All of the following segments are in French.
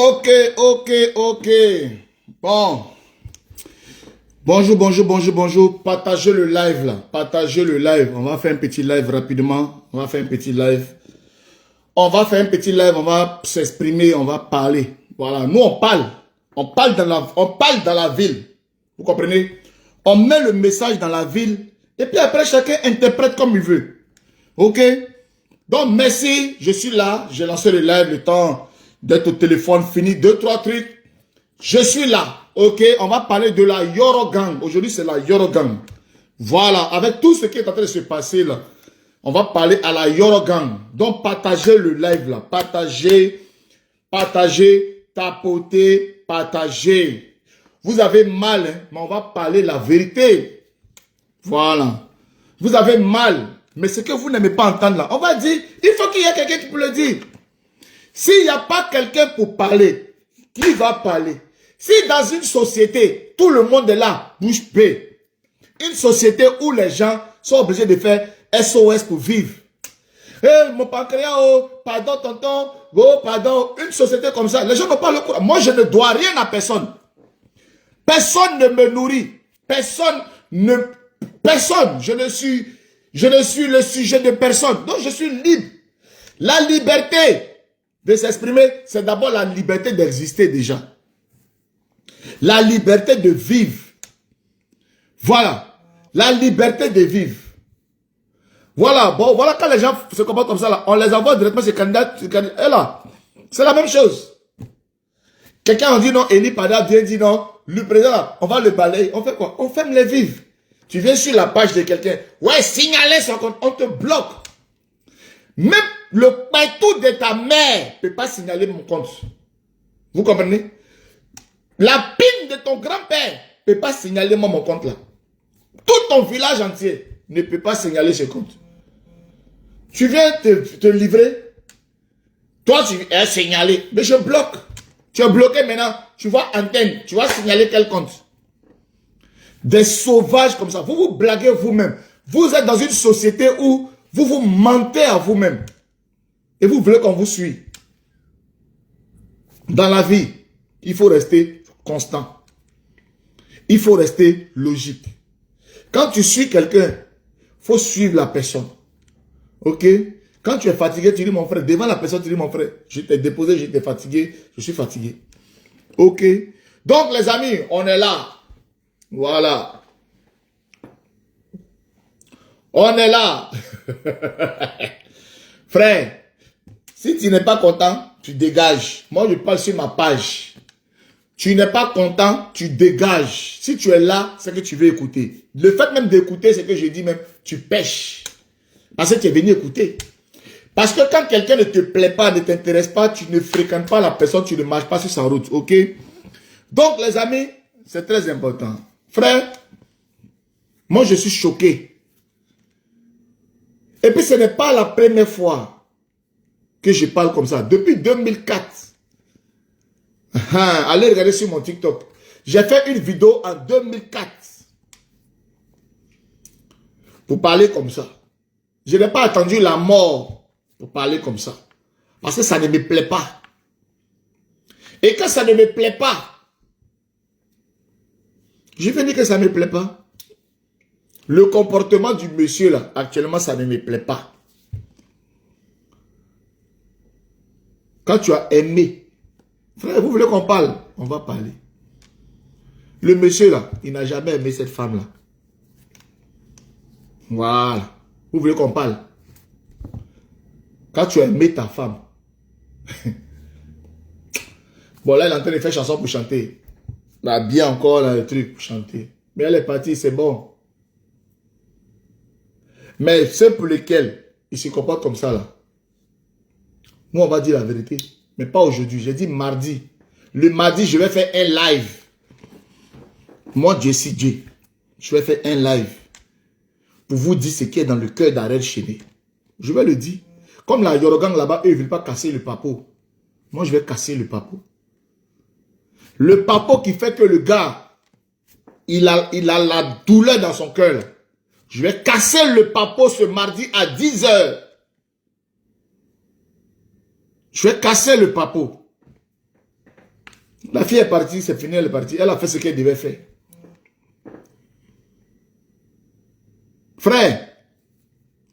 Ok, ok, ok. Bon. Bonjour. Partagez le live là. Partagez le live. On va faire un petit live rapidement. On va faire un petit live. On va s'exprimer, on va parler. Voilà, nous on parle. On parle dans la ville. Vous comprenez? On met le message dans la ville. Et puis après, chacun interprète comme il veut. Ok? Donc, merci. Je suis là. J'ai lancé le live, le temps d'être au téléphone, fini. 2-3 trucs. Je suis là. Ok? On va parler de la Yoro Gang. Aujourd'hui, c'est la Yoro Gang. Voilà. Avec tout ce qui est en train de se passer là. On va parler à la Yoro Gang. Donc, partagez le live là. Partagez, tapotez, partagez. Vous avez mal, hein, mais on va parler la vérité. Voilà. Vous avez mal, mais ce que vous n'aimez pas entendre là, on va dire, il faut qu'il y ait quelqu'un qui peut le dire. S'il n'y a pas quelqu'un pour parler, qui va parler? Si dans une société, tout le monde est là, bouche bée, une société où les gens sont obligés de faire SOS pour vivre. Hey, mon pancréas, oh, pardon tonton, oh, pardon, une société comme ça, les gens n'ont pas le courage. Moi, je ne dois rien à personne. Personne ne me nourrit. Personne. Je ne suis le sujet de personne. Donc, je suis libre. La liberté de s'exprimer, c'est d'abord la liberté d'exister déjà. La liberté de vivre. Voilà. La liberté de vivre. Voilà. Bon, voilà quand les gens se comportent comme ça, là, on les envoie directement ces candidats. Et là, c'est la même chose. Quelqu'un a dit non, Eli Pada vient dire non, le président là, on va le balayer. On fait quoi? On ferme les vivres. Tu viens sur la page de quelqu'un. Ouais, signaler son compte, on te bloque. Même le partout de ta mère ne peut pas signaler mon compte. Vous comprenez? La pine de ton grand-père ne peut pas signaler moi mon compte là. Tout ton village entier ne peut pas signaler ce compte. Tu viens te livrer. Toi, tu es signalé. Mais je bloque. Tu es bloqué maintenant. Tu vois antenne. Tu vas signaler quel compte? Des sauvages comme ça. Vous vous blaguez vous-même. Vous êtes dans une société où vous vous mentez à vous-même. Et vous voulez qu'on vous suive. Dans la vie, il faut rester constant. Il faut rester logique. Quand tu suis quelqu'un, il faut suivre la personne. Ok? Quand tu es fatigué, tu dis mon frère. Devant la personne, tu dis mon frère. Je t'ai déposé, j'étais fatigué. Je suis fatigué. Ok? Donc les amis, on est là. Voilà. On est là. Frère, si tu n'es pas content, tu dégages. Moi, je parle sur ma page. Tu n'es pas content, tu dégages. Si tu es là, c'est que tu veux écouter. Le fait même d'écouter, c'est que je dis même, tu pêches. Parce que tu es venu écouter. Parce que quand quelqu'un ne te plaît pas, ne t'intéresse pas, tu ne fréquentes pas la personne, tu ne marches pas sur sa route. Ok? Donc, les amis, c'est très important. Frère, moi je suis choqué. Et puis ce n'est pas la première fois que je parle comme ça. Depuis 2004. Allez regarder sur mon TikTok. J'ai fait une vidéo en 2004. Pour parler comme ça. Je n'ai pas attendu la mort pour parler comme ça. Parce que ça ne me plaît pas. Et quand ça ne me plaît pas, je vais dire que ça ne me plaît pas. Le comportement du monsieur là, actuellement, ça ne me plaît pas. Quand tu as aimé, frère, vous voulez qu'on parle? On va parler. Le monsieur là, il n'a jamais aimé cette femme là. Voilà. Vous voulez qu'on parle? Quand tu as aimé ta femme. Bon là, il est en train de faire chanson pour chanter. Là, bien encore là, le truc pour chanter. Mais elle est partie, c'est bon. Mais ceux pour lesquels ils se comportent comme ça là, nous on va dire la vérité. Mais pas aujourd'hui, j'ai dit mardi. Le mardi, je vais faire un live. Moi, Jesse J. Je vais faire un live. Pour vous dire ce qui est dans le cœur d'Arel Chéné. Je vais le dire. Comme la Yoro Gang là-bas, eux, ils ne veulent pas casser le papo. Moi, je vais casser le papo. Le papo qui fait que le gars, il a la douleur dans son cœur. Je vais casser le papo ce mardi à 10 h. Je vais casser le papo. La fille est partie, c'est fini, elle est partie. Elle a fait ce qu'elle devait faire. Frère,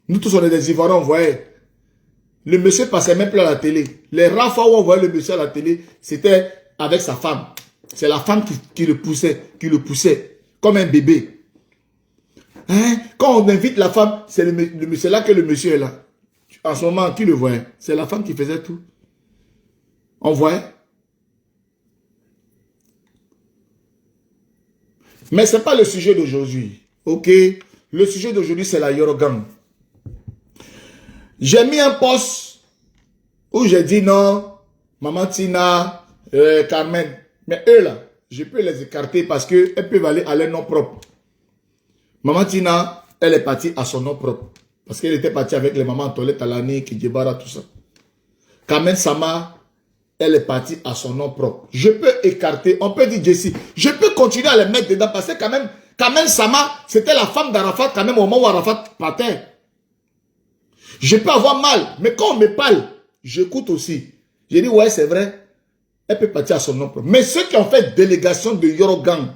nous tous on est des Ivoiriens, on voyait. Le monsieur passait même plus à la télé. Les rares fois où on voyait le monsieur à la télé, c'était avec sa femme. C'est la femme qui le poussait, comme un bébé. Hein? Quand on invite la femme, c'est là que le monsieur est là. En ce moment, qui le voyait? C'est la femme qui faisait tout. On voyait. Mais ce n'est pas le sujet d'aujourd'hui. Ok? Le sujet d'aujourd'hui, c'est la Yorogang. J'ai mis un post où j'ai dit non, Maman Tina, Carmen. Mais eux là, je peux les écarter parce qu'elles peuvent aller à leur nom propre. Maman Tina, elle est partie à son nom propre. Parce qu'elle était partie avec les mamans Antoinette Talani, Kidjebara, tout ça. Carmen Sama, elle est partie à son nom propre. Je peux écarter, on peut dire Jessie. Je peux continuer à les mettre dedans parce que quand même Sama, c'était la femme d'Arafat quand même au moment où Arafat partait. Je peux avoir mal, mais quand on me parle, j'écoute aussi. J'ai dit, ouais, c'est vrai. Elle peut partir à son nom propre. Mais ceux qui ont fait délégation de Yorogang,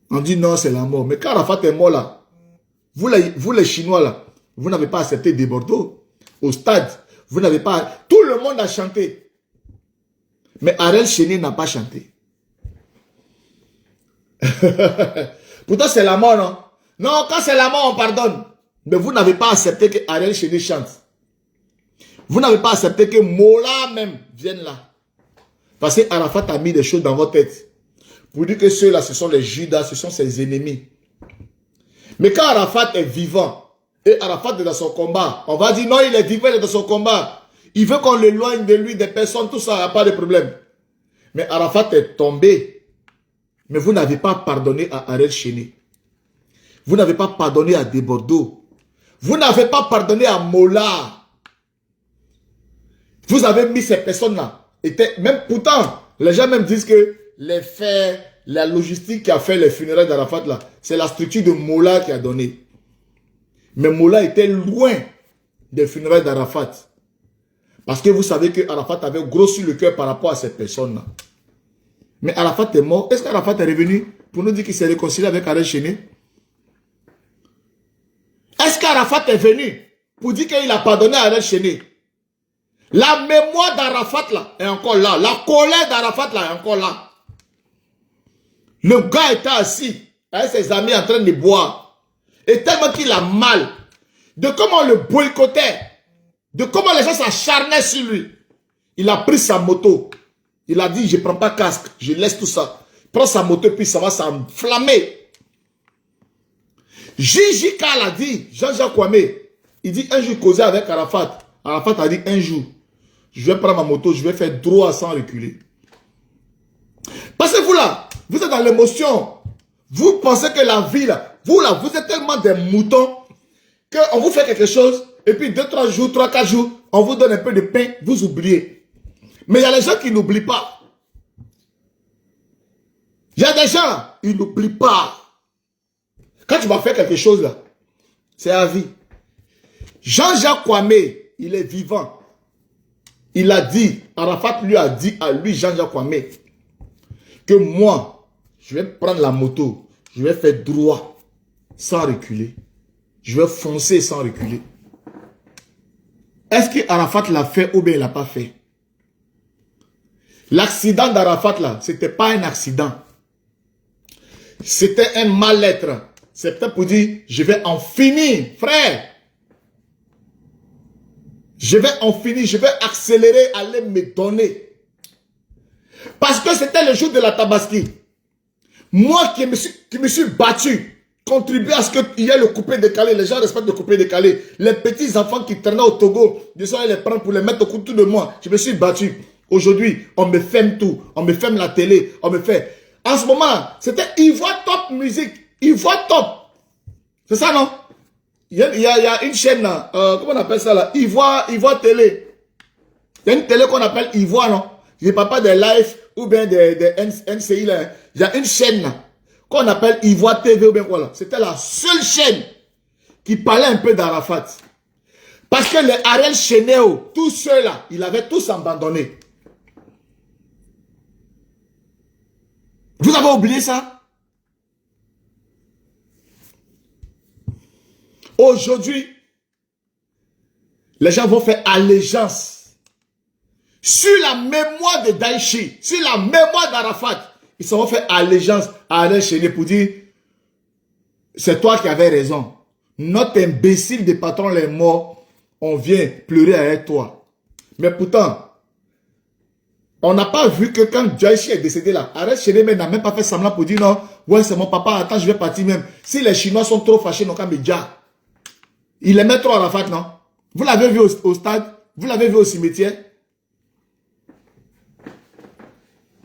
on dit non, c'est la mort. Mais quand Arafat est mort là, vous les Chinois là, vous n'avez pas accepté des Bordeaux. Au stade, vous n'avez pas... Tout le monde a chanté. Mais Ariel Chéné n'a pas chanté. Pourtant, c'est la mort, non? Non, quand c'est la mort, on pardonne. Mais vous n'avez pas accepté que Ariel Chéné chante. Vous n'avez pas accepté que Mola même vienne là. Parce que Arafat a mis des choses dans votre tête. Pour dire que ceux-là, ce sont les Judas, ce sont ses ennemis. Mais quand Arafat est vivant, et Arafat est dans son combat, on va dire non, il est vivant, il est dans son combat. Il veut qu'on l'éloigne de lui, des personnes, tout ça, il n'y a pas de problème. Mais Arafat est tombé. Mais vous n'avez pas pardonné à Ariel Chéné. Vous n'avez pas pardonné à Desbordeaux. Vous n'avez pas pardonné à Mola. Vous avez mis ces personnes-là. Même pourtant, les gens même disent que les faits, la logistique qui a fait les funérailles d'Arafat là, c'est la structure de Mola qui a donné. Mais Mola était loin des funérailles d'Arafat. Parce que vous savez que Arafat avait grossi le cœur par rapport à ces personnes-là. Mais Arafat est mort. Est-ce qu'Arafat est revenu pour nous dire qu'il s'est réconcilié avec Ariel Chéné? Est-ce qu'Arafat est venu pour dire qu'il a pardonné à Ariel Chéné? La mémoire d'Arafat là est encore là. La colère d'Arafat là est encore là. Le gars était assis avec ses amis en train de boire. Et tellement qu'il a mal de comment on le boycottait, de comment les gens s'acharnaient sur lui. Il a pris sa moto. Il a dit, je ne prends pas casque, je laisse tout ça. Il prend sa moto puis ça va s'enflammer. JJK l'a dit, Jean-Jacques Kwame, il dit un jour causer avec Arafat. Arafat a dit un jour, je vais prendre ma moto, je vais faire droit sans reculer. Parce que vous là, vous êtes dans l'émotion. Vous pensez que la vie là, vous êtes tellement des moutons qu'on vous fait quelque chose et puis 2, 3 jours, 3, 4 jours, on vous donne un peu de pain, vous oubliez. Mais il y a les gens qui n'oublient pas. Il y a des gens, ils n'oublient pas. Quand tu vas faire quelque chose là, c'est à vie. Jean-Jacques Kwame, il est vivant. Il a dit, Arafat lui a dit à lui, Jean-Jacques Kwame, que moi, je vais prendre la moto, je vais faire droit sans reculer. Je vais foncer sans reculer. Est-ce que Arafat l'a fait ou bien il l'a pas fait? L'accident d'Arafat là, c'était pas un accident. C'était un mal-être. C'était pour dire, je vais en finir, frère. Je vais en finir, je vais accélérer, aller me donner. Parce que c'était le jour de la Tabaski. Moi qui me suis battu, contribué à ce qu'il y ait le coupé-décalé. Les gens respectent le coupé-décalé. Les petits enfants qui traînaient au Togo, ils sont allés les prendre pour les mettre au couteau de moi. Je me suis battu. Aujourd'hui, on me ferme tout. On me ferme la télé. On me fait... En ce moment, c'était Ivoire Top Musique. Ivoire Top. C'est ça, non? Il y a une chaîne là. Comment on appelle ça là? Ivoire Télé. Il y a une télé qu'on appelle Ivoire, non? Je ne parle pas des live ou bien des NCI là. Il y a une chaîne là qu'on appelle Ivoire TV ou bien quoi là. C'était la seule chaîne qui parlait un peu d'Arafat. Parce que les Ariel Chénéo, tous ceux-là, ils avaient tous abandonné. Vous avez oublié ça? Aujourd'hui, les gens vont faire allégeance sur la mémoire de Daïchi, sur la mémoire d'Arafat. Ils se vont faire allégeance à Ariel Chéné pour dire c'est toi qui avais raison. Notre imbécile de patron est mort, on vient pleurer avec toi. Mais pourtant, on n'a pas vu que quand Daïchi est décédé là, Ariel Chéné n'a même pas fait semblant pour dire non, ouais c'est mon papa, attends je vais partir même. Si les Chinois sont trop fâchés, non, comme déjà. Il aimait trop Arafat, non? Vous l'avez vu au stade? Vous l'avez vu au cimetière?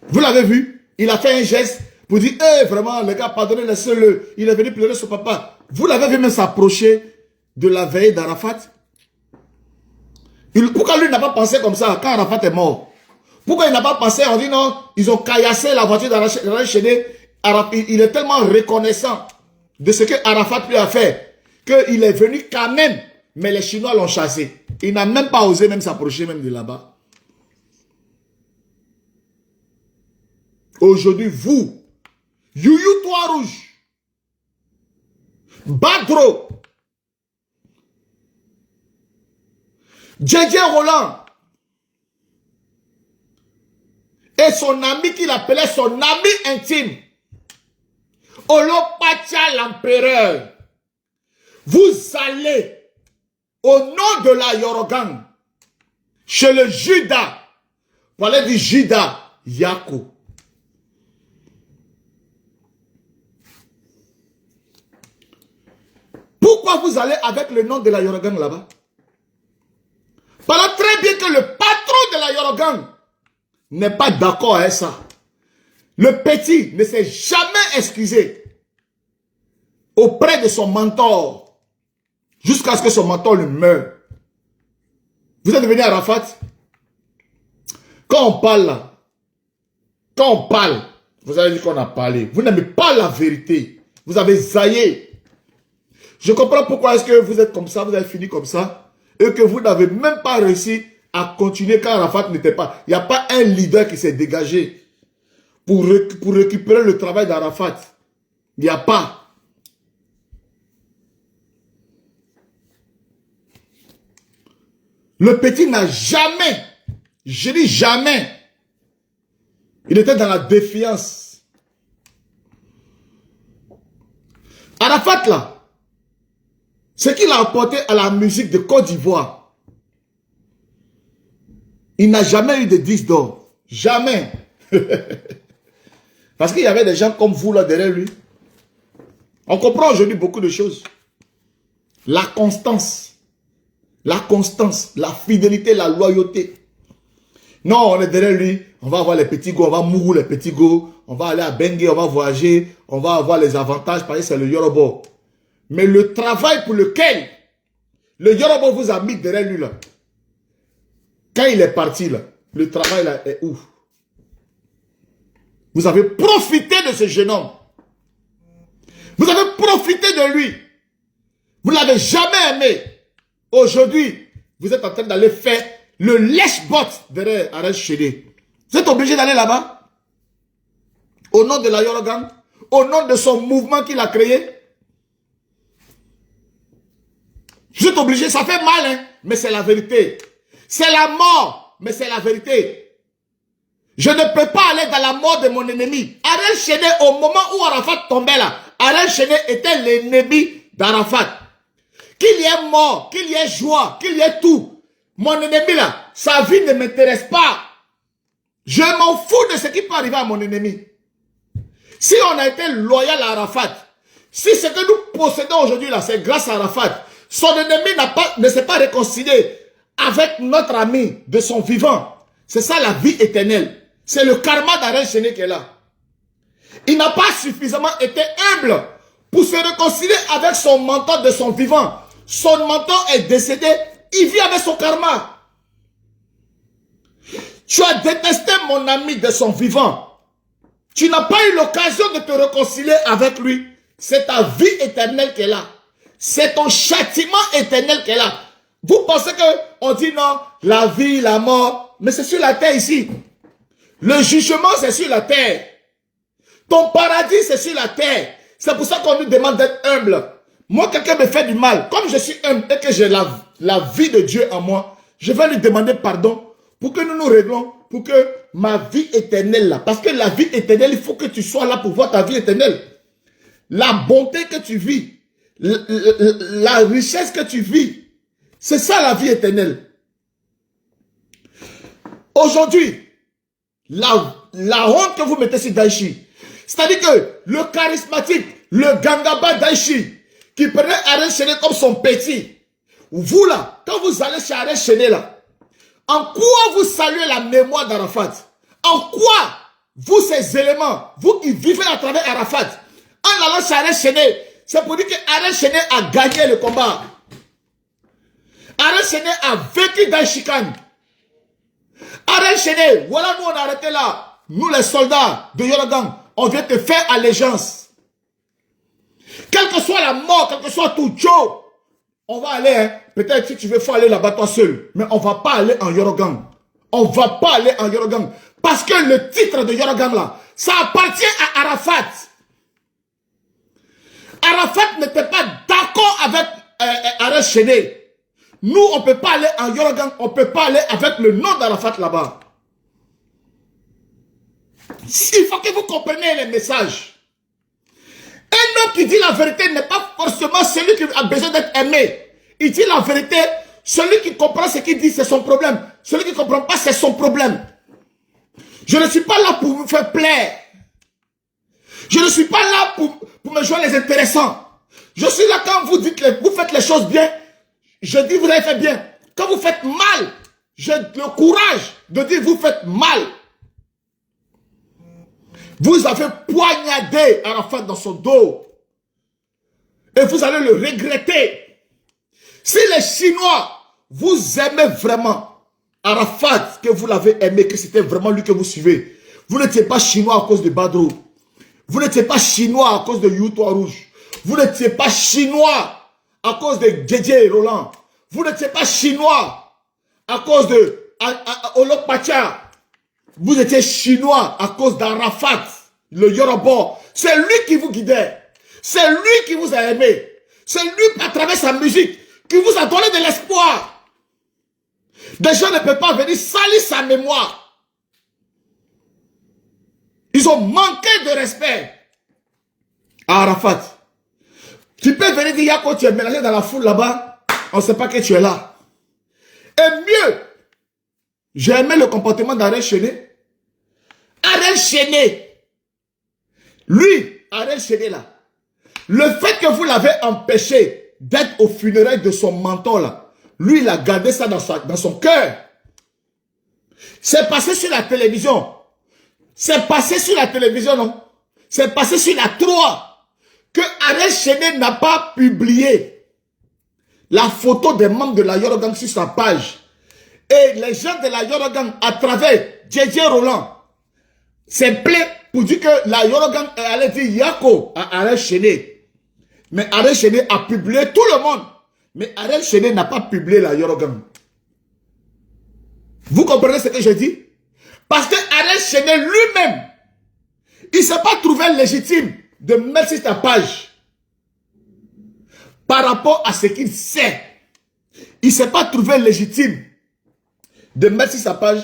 Vous l'avez vu? Il a fait un geste pour dire, hey, vraiment, les gars, pardonnez, laissez-le. Il est venu pleurer son papa. Vous l'avez vu même s'approcher de la veille d'Arafat? Pourquoi lui n'a pas pensé comme ça quand Arafat est mort? Pourquoi il n'a pas pensé, on dit non, ils ont caillassé la voiture d'Ariel Chéné. Il est tellement reconnaissant de ce que Arafat lui a fait qu'il est venu quand même, mais les Chinois l'ont chassé. Il n'a même pas osé même s'approcher même de là-bas. Aujourd'hui, vous, Youyou Toit Rouge, Badro, Djedje Roland, et son ami qu'il appelait son ami intime, Olopatia l'empereur, vous allez, au nom de la Yorogan, chez le Judas, vous allez dire Judas Yako. Pourquoi vous allez avec le nom de la Yorogan là-bas? Pendant très bien que le patron de la Yorogan n'est pas d'accord avec ça. Le petit ne s'est jamais excusé auprès de son mentor jusqu'à ce que son mentor le meure. Vous êtes devenu Arafat. Quand on parle là, quand on parle, vous avez dit qu'on a parlé. Vous n'aimez pas la vérité. Vous avez zaillé. Je comprends pourquoi est-ce que vous êtes comme ça, vous avez fini comme ça, et que vous n'avez même pas réussi à continuer quand Arafat n'était pas. Il n'y a pas un leader qui s'est dégagé pour récupérer le travail d'Arafat. Il n'y a pas. Le petit n'a jamais, je dis jamais, il était dans la défiance. Arafat là, ce qu'il a apporté à la musique de Côte d'Ivoire, il n'a jamais eu de disque d'or. Jamais. Parce qu'il y avait des gens comme vous là derrière lui. On comprend aujourd'hui beaucoup de choses. La constance, la fidélité, la loyauté. Non, on est derrière lui, on va avoir les petits go, on va mourir les petits go, on va aller à Bengue, on va voyager, on va avoir les avantages, parce que c'est le Yoruba. Mais le travail pour lequel le Yoruba vous a mis derrière lui là, quand il est parti là, le travail là est où? Vous avez profité de ce jeune homme. Vous avez profité de lui. Vous ne l'avez jamais aimé. Aujourd'hui, vous êtes en train d'aller faire le lèche-bot derrière Ariel Chéné. Vous êtes obligé d'aller là-bas? Au nom de la Yorogan? Au nom de son mouvement qu'il a créé? Vous êtes obligé, ça fait mal, hein, mais c'est la vérité. C'est la mort, mais c'est la vérité. Je ne peux pas aller dans la mort de mon ennemi. Ariel Chéné, au moment où Arafat tombait là, Ariel Chéné était l'ennemi d'Arafat. Qu'il y ait mort, qu'il y ait joie, qu'il y ait tout. Mon ennemi là, sa vie ne m'intéresse pas. Je m'en fous de ce qui peut arriver à mon ennemi. Si on a été loyal à Arafat, si ce que nous possédons aujourd'hui là, c'est grâce à Arafat, son ennemi ne s'est pas réconcilié avec notre ami de son vivant. C'est ça la vie éternelle. C'est le karma d'Ariel Chéné qui est là. Il n'a pas suffisamment été humble pour se réconcilier avec son mentor de son vivant. Son mentor est décédé, il vit avec son karma. Tu as détesté mon ami de son vivant. Tu n'as pas eu l'occasion de te réconcilier avec lui. C'est ta vie éternelle qui est là. C'est ton châtiment éternel qui est là. Vous pensez qu'on dit non, la vie, la mort, mais c'est sur la terre ici. Le jugement, c'est sur la terre. Ton paradis, c'est sur la terre. C'est pour ça qu'on nous demande d'être humble. Moi, quelqu'un me fait du mal. Comme je suis humble et que j'ai la vie de Dieu en moi, je vais lui demander pardon pour que nous nous réglons, pour que ma vie éternelle là. Parce que la vie éternelle, il faut que tu sois là pour voir ta vie éternelle. La bonté que tu vis, la richesse que tu vis, c'est ça la vie éternelle. Aujourd'hui, la honte que vous mettez sur Daichi, c'est-à-dire que le charismatique, le gangaba Daichi, qui prenait Arel Chené comme son petit, vous là, quand vous allez chez Arel Chené là, en quoi vous saluez la mémoire d'Arafat? En quoi vous, ces éléments, vous qui vivez à travers Arafat, en allant chez Arel Chené, c'est pour dire que Arel Chené a gagné le combat. Arel Chené a vécu dans Chican. Arel Chené, voilà nous on a arrêté là. Nous les soldats de Yorogang, on vient te faire allégeance. Quelle que soit la mort, quel que soit tout Joe, on va aller, hein. Peut-être si tu veux, faut aller là-bas toi seul. Mais on va pas aller en Yorogang. On va pas aller en Yorogang. Parce que le titre de Yorogang là, ça appartient à Arafat. Arafat n'était pas d'accord avec Arel Chené. Nous, on ne peut pas aller en Yorogang, on ne peut pas aller avec le nom d'Arafat là-bas. Il faut que vous compreniez les messages. Un homme qui dit la vérité n'est pas forcément celui qui a besoin d'être aimé. Il dit la vérité, celui qui comprend ce qu'il dit, c'est son problème. Celui qui ne comprend pas, c'est son problème. Je ne suis pas là pour vous faire plaire. Je ne suis pas là pour me jouer les intéressants. Je suis là quand vous dites, vous faites les choses bien. Je dis, vous avez fait bien. Quand vous faites mal, j'ai le courage de dire, vous faites mal. Vous avez poignardé Arafat dans son dos. Et vous allez le regretter. Si les Chinois, vous aimez vraiment Arafat, que vous l'avez aimé, que c'était vraiment lui que vous suivez, vous n'étiez pas Chinois à cause de Badrou. Vous n'étiez pas Chinois à cause de Youtois Rouge. Vous n'étiez pas Chinois à cause de Djedje Roland. Vous n'étiez pas Chinois à cause de Olok Pacha. Vous étiez Chinois à cause d'Arafat, le Yoruba. C'est lui qui vous guidait. C'est lui qui vous a aimé. C'est lui, à travers sa musique, qui vous a donné de l'espoir. Des gens ne peuvent pas venir salir sa mémoire. Ils ont manqué de respect à Arafat. Tu peux venir dire, Yako, tu es mélangé dans la foule là-bas, on ne sait pas que tu es là. Et mieux, j'ai aimé le comportement d'Arel Chené. Arel Chené, lui, Arel Chené là, le fait que vous l'avez empêché d'être au funérailles de son mentor là, lui, il a gardé ça dans son cœur. C'est passé sur la télévision. C'est passé sur la télévision, non? C'est passé sur la 3 que Arel Chené n'a pas publié la photo des membres de la Yorogang sur sa page. Et les gens de la Yorogang, à travers Djedje Roland, s'est plaint pour dire que la Yorogang allait dire Yako à Arel Chené. Mais Arel Chené a publié tout le monde. Mais Arel Chené n'a pas publié la Yorogang. Vous comprenez ce que je dis? Parce que Arel Chené lui-même, il ne s'est pas trouvé légitime de mettre sur sa page par rapport à ce qu'il sait. Il ne s'est pas trouvé légitime de mettre sur sa page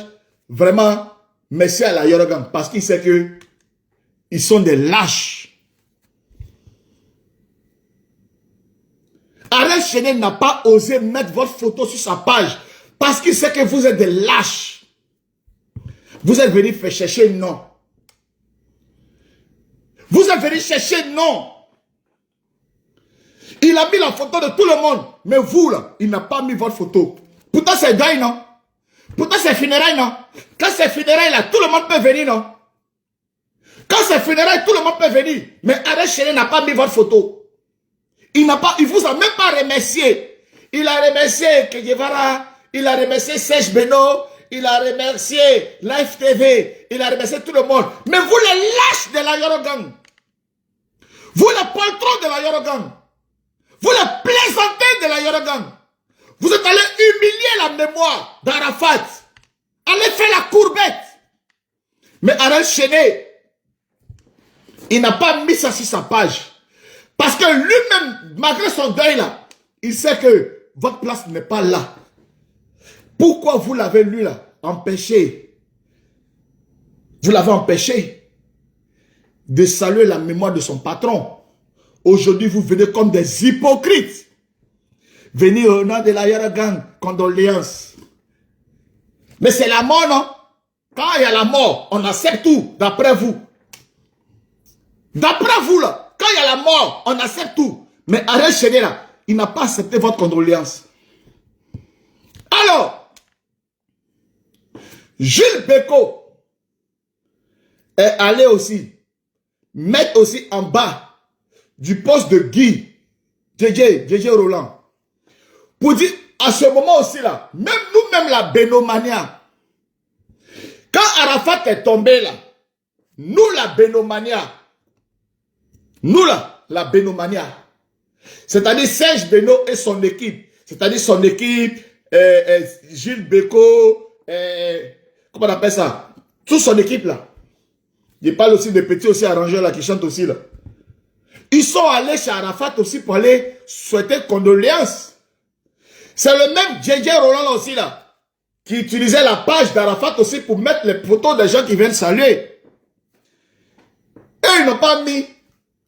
vraiment merci à la Yorogang parce qu'il sait que ils sont des lâches. Arel Chené n'a pas osé mettre votre photo sur sa page parce qu'il sait que vous êtes des lâches. Vous êtes venus faire chercher non. Vous êtes venus chercher non. Il a mis la photo de tout le monde. Mais vous là, il n'a pas mis votre photo. Pourtant c'est deuil non. Pourtant c'est funérailles non. Quand c'est funérailles là, tout le monde peut venir non. Quand c'est funérailles, tout le monde peut venir. Mais Arel Chené n'a pas mis votre photo. Il vous a même pas remercié. Il a remercié Guevara, il a remercié Serge Beno, il a remercié Life TV, il a remercié tout le monde. Mais vous les lâches de la Yorogang, vous les poltrons de la Yorogang, vous les plaisantins de la Yorogang, Vous êtes allé humilier la mémoire d'Arafat. Allez faire la courbette. Mais Ariel Chéné, il n'a pas mis ça sur sa page. Parce que lui-même, malgré son deuil là, il sait que votre place n'est pas là. Pourquoi vous l'avez lui là empêché? Vous l'avez empêché de saluer la mémoire de son patron. Aujourd'hui, vous venez comme des hypocrites. Venez au nom de la Yorogang, condoléances. Mais c'est la mort, non? Quand il y a la mort, on accepte tout, d'après vous. D'après vous, là, quand il y a la mort, on accepte tout. Mais Ariel Chéné, là, il n'a pas accepté votre condoléance. Alors, Jules Beko est allé aussi mettre aussi en bas du poste de Guy, JJ Roland, pour dire, à ce moment aussi là, même nous-mêmes la Bénomania, quand Arafat est tombé là, nous la Bénomania, nous là, la Bénomania, c'est-à-dire Serge Beno et son équipe, c'est-à-dire son équipe, Gilles Beko, comment on appelle ça, toute son équipe là. Il parle aussi des petits aussi arrangeurs là qui chantent aussi là. Ils sont allés chez Arafat aussi pour aller souhaiter condoléances. C'est le même JJ Roland là aussi là, qui utilisait la page d'Arafat aussi pour mettre les photos des gens qui viennent saluer. Et ils n'ont pas mis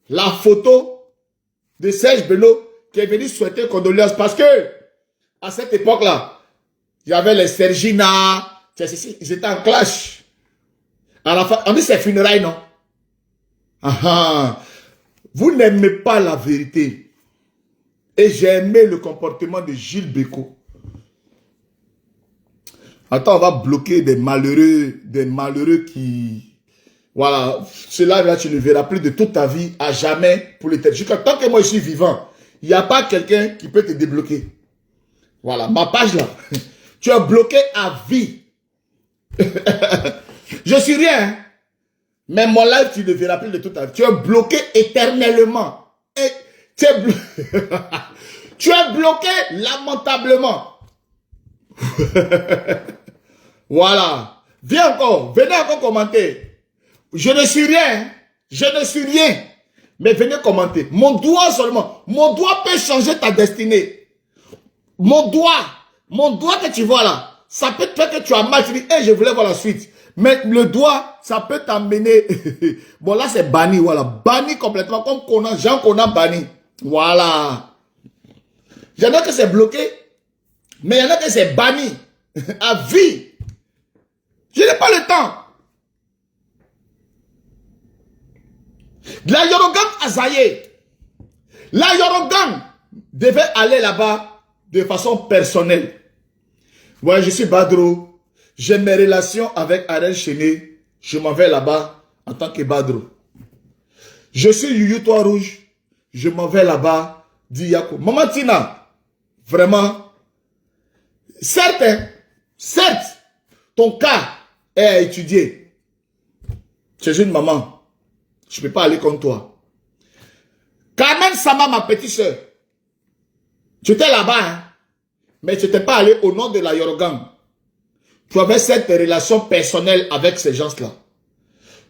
la photo de Serge Beno qui est venu souhaiter condoléances parce que à cette époque là, il y avait les Sergina, ils étaient en clash. Arafat, on dit c'est funérailles, non? Vous n'aimez pas la vérité. Et j'ai aimé le comportement de Gilles Beko. Attends, on va bloquer des malheureux qui... Voilà, cela là, tu ne verras plus de toute ta vie, à jamais, pour l'éternité. Tant que moi je suis vivant, il n'y a pas quelqu'un qui peut te débloquer. Voilà, ma page là. Tu es bloqué à vie. Je suis rien, hein? Mais mon live, tu ne verras plus de toute ta vie. Tu es bloqué éternellement. Et tu es bloqué lamentablement. Voilà. Viens encore. Venez encore commenter. Je ne suis rien. Je ne suis rien. Mais venez commenter. Mon doigt seulement. Mon doigt peut changer ta destinée. Mon doigt que tu vois là, ça peut te faire que tu as mal. Tu dis, hey, je voulais voir la suite. Mais le doigt, ça peut t'amener. Bon, là, c'est banni. Voilà. Banni complètement. Comme Jean Conan banni. Voilà. Il y en a que c'est bloqué. Mais il y en a que c'est banni. À vie. Je n'ai pas le temps. La Yorogang a zaillé. La Yorogang devait aller là-bas de façon personnelle. Ouais, je suis Badro. J'ai mes relations avec Ariel Chéné. Je m'en vais là-bas en tant que Badro. Je suis Youyou Toi Rouge. Je m'en vais là-bas. Dit Yako. Maman Tina, vraiment, certes, ton cas est à étudier. Tu es une maman. Je ne peux pas aller comme toi. Carmen Sama, ma petite soeur. Tu étais là-bas, hein? Mais tu n'étais pas allé au nom de la Yorogang. Tu avais cette relation personnelle avec ces gens-là.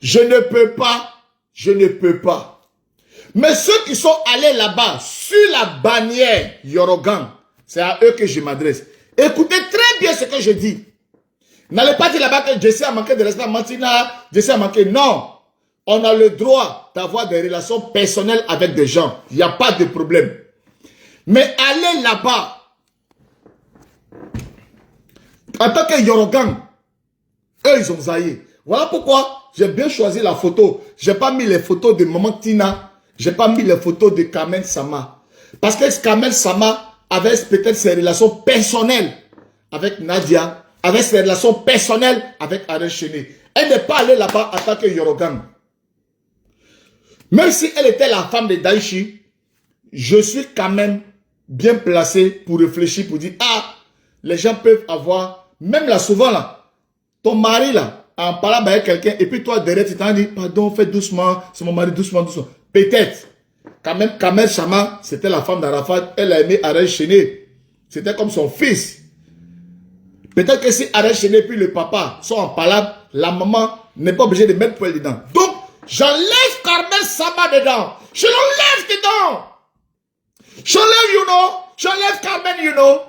Je ne peux pas. Mais ceux qui sont allés là-bas, sur la bannière Yorogang, c'est à eux que je m'adresse. Écoutez très bien ce que je dis. N'allez pas dire là-bas que Jesse a manqué de respect à Martina, Jesse a manqué. Non. On a le droit d'avoir des relations personnelles avec des gens. Il n'y a pas de problème. Mais allez là-bas, en tant que Yorogang, eux, ils ont zaillé. Voilà pourquoi j'ai bien choisi la photo. Je n'ai pas mis les photos de Maman Tina. Je n'ai pas mis les photos de Carmen Sama. Parce que Carmen Sama avait peut-être ses relations personnelles avec Nadia, avait ses relations personnelles avec Ariel Chéné. Elle n'est pas allée là-bas en tant que Yorogang. Même si elle était la femme de Daichi, je suis quand même bien placé pour réfléchir, pour dire, ah, les gens peuvent avoir, même là, souvent là, ton mari là, en parlant avec quelqu'un, et puis toi derrière, tu t'en dis, pardon, fais doucement, c'est mon mari, doucement, doucement. Peut-être, quand même, Kamel Chama, c'était la femme d'Arafat, elle a aimé Ariel Chéné. C'était comme son fils. Peut-être que si Alain Chenet puis le papa sont en palabre, la maman n'est pas obligée de mettre poil dedans. Donc, j'enlève Carmen Sama dedans. Je l'enlève dedans. J'enlève, you know. J'enlève Carmen, you know.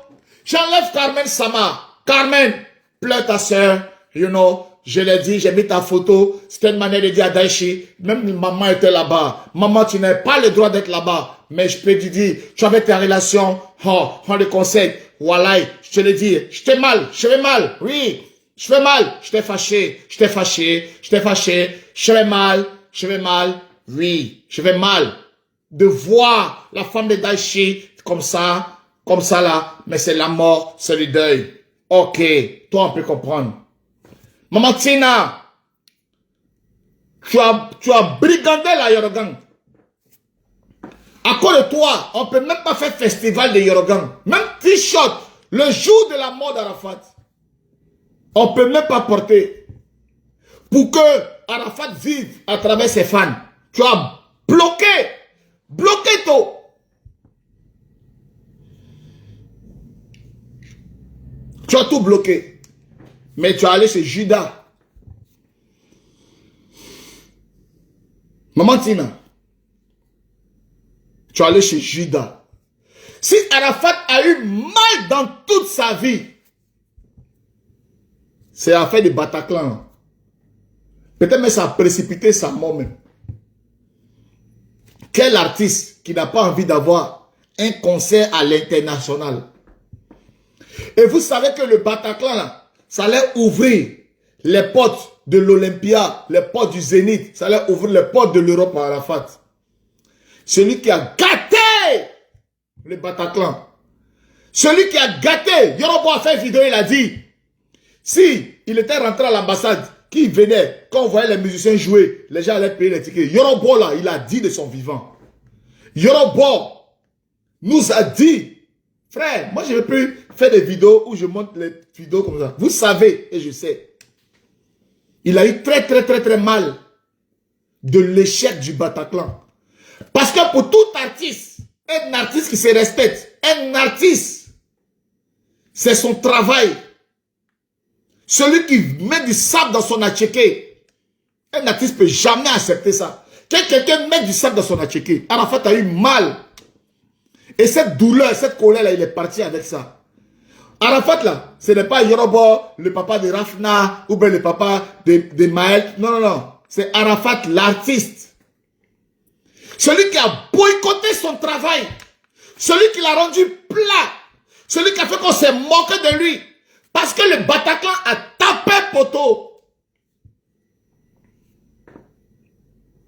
J'enlève Carmen Sama. Carmen, pleure ta soeur, you know. Je l'ai dit, j'ai mis ta photo. C'était une manière de dire à Daichi. Même maman était là-bas. Maman, tu n'as pas le droit d'être là-bas. Mais je peux te dire, tu avais tes relations. Oh, on le conseille. Voilà, je te l'ai dit. Je t'ai mal, je vais mal. Oui, je vais mal. Je t'ai fâché, je t'ai fâché, je t'ai fâché. Je vais mal, je vais mal. Oui, je vais mal. De voir la femme de Daichi comme ça là. Mais c'est la mort, c'est le deuil. Ok, toi on peut comprendre. Maman Tina, tu as brigandé la Yorogan. À cause de toi, on ne peut même pas faire festival de Yorogan. Même t-shirt, le jour de la mort d'Arafat. On ne peut même pas porter. Pour que Arafat vive à travers ses fans. Tu as bloqué tout. Tu as tout bloqué. Mais tu es allé chez Judas. Maman Tina, tu es allé chez Judas. Si Arafat a eu mal dans toute sa vie, c'est affaire de Bataclan. Peut-être même ça a précipité sa mort même. Quel artiste qui n'a pas envie d'avoir un concert à l'international? Et vous savez que le Bataclan là, ça allait ouvrir les portes de l'Olympia, les portes du Zénith. Ça allait ouvrir les portes de l'Europe à Arafat. Celui qui a gâté le Bataclan. Celui qui a gâté. Yorobo a fait une vidéo, il a dit, si il était rentré à l'ambassade, qui venait, quand on voyait les musiciens jouer, les gens allaient payer les tickets. Yorobo là, il a dit de son vivant. Yorobo nous a dit, frère, moi je ne veux plus faire des vidéos où je montre les vidéos comme ça. Vous savez, et je sais. Il a eu très mal de l'échec du Bataclan. Parce que pour tout artiste, un artiste qui se respecte, un artiste, c'est son travail. Celui qui met du sable dans son atchéké, un artiste ne peut jamais accepter ça. Que quelqu'un mette du sable dans son atchéké, Arafat a eu mal. Et cette douleur, cette colère-là, il est parti avec ça. Arafat, là, ce n'est pas Yorobo, le papa de Rafna, ou bien le papa de Maël. Non. C'est Arafat, l'artiste. Celui qui a boycotté son travail. Celui qui l'a rendu plat. Celui qui a fait qu'on s'est moqué de lui. Parce que le Bataclan a tapé poteau.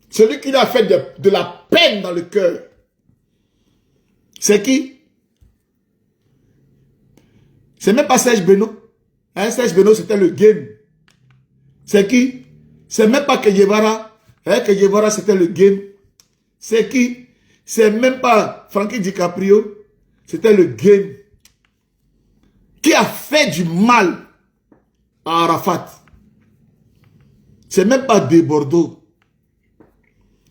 Celui qui lui a fait de la peine dans le cœur. C'est qui? C'est même pas Serge Beno. Hein, Serge Beno, c'était le game. C'est qui? C'est même pas que Guevara. Hein, que Guevara, c'était le game. C'est qui? C'est même pas Frankie DiCaprio. C'était le game. Qui a fait du mal à Arafat? C'est même pas De Bordeaux.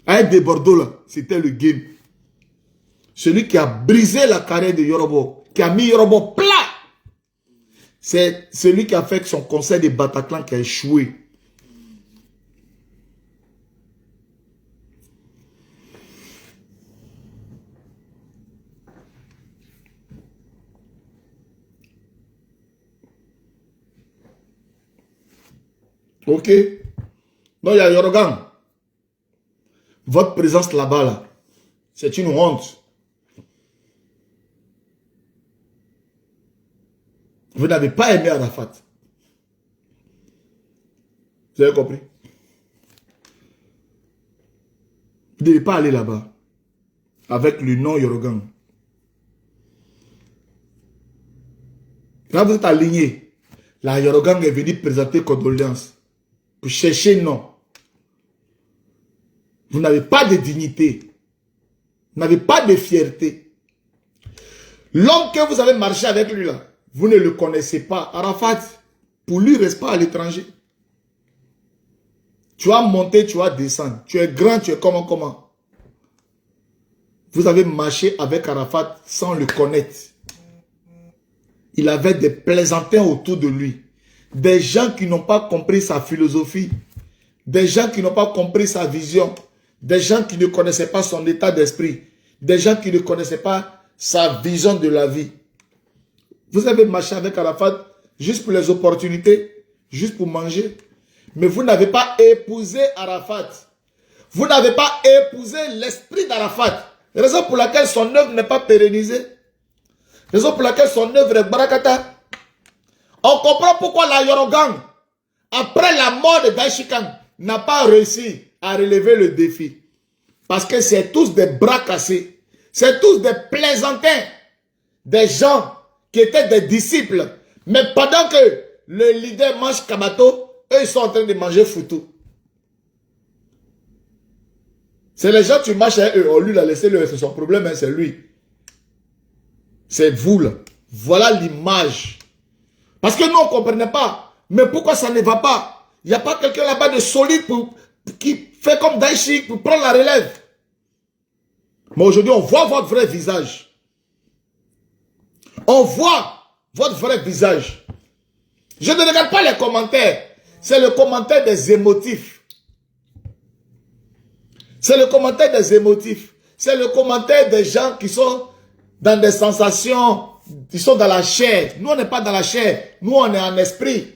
Avec De Bordeaux, là, c'était le game. Celui qui a brisé la carrière de Yorobo, qui a mis Yorobo plat, c'est celui qui a fait son concert de Bataclan qui a échoué. Ok. Donc il y a Yorogan. Votre présence là-bas, là, c'est une honte. Vous n'avez pas aimé Arafat. Vous avez compris? Vous ne devez pas aller là-bas. Avec le nom Yorogan. Quand vous êtes aligné, la Yorogan est venue présenter condoléances. Pour chercher non. Vous n'avez pas de dignité. Vous n'avez pas de fierté. L'homme que vous avez marché avec lui là, vous ne le connaissez pas. Arafat, pour lui, reste pas à l'étranger. Tu vas monter, tu vas descendre. Tu es grand, tu es comment? Vous avez marché avec Arafat sans le connaître. il avait des plaisantins autour de lui. Des gens qui n'ont pas compris sa philosophie. Des gens qui n'ont pas compris sa vision. Des gens qui ne connaissaient pas son état d'esprit. Des gens qui ne connaissaient pas sa vision de la vie. Vous avez marché avec Arafat juste pour les opportunités, juste pour manger. Mais vous n'avez pas épousé Arafat. Vous n'avez pas épousé l'esprit d'Arafat. Raison pour laquelle son œuvre n'est pas pérennisée. Raison pour laquelle son œuvre est barakata. On comprend pourquoi la Yorogang, après la mort de Daishikan, n'a pas réussi à relever le défi. Parce que c'est tous des bras cassés. C'est tous des plaisantins. Des gens qui étaient des disciples. Mais pendant que le leader mange Kamato, eux ils sont en train de manger Foutou. C'est les gens qui marchent avec eux. Oh, lui, il a laissé le, c'est son problème, hein, c'est lui. C'est vous, là. Voilà l'image. Parce que nous, on ne comprenait pas. Mais pourquoi ça ne va pas? Il n'y a pas quelqu'un là-bas de solide qui fait comme Daichi pour prendre la relève. Mais aujourd'hui, on voit votre vrai visage. On voit votre vrai visage. Je ne regarde pas les commentaires. C'est le commentaire des émotifs. C'est le commentaire des émotifs. C'est le commentaire des gens qui sont dans des sensations, qui sont dans la chair. Nous, on n'est pas dans la chair. Nous, on est en esprit.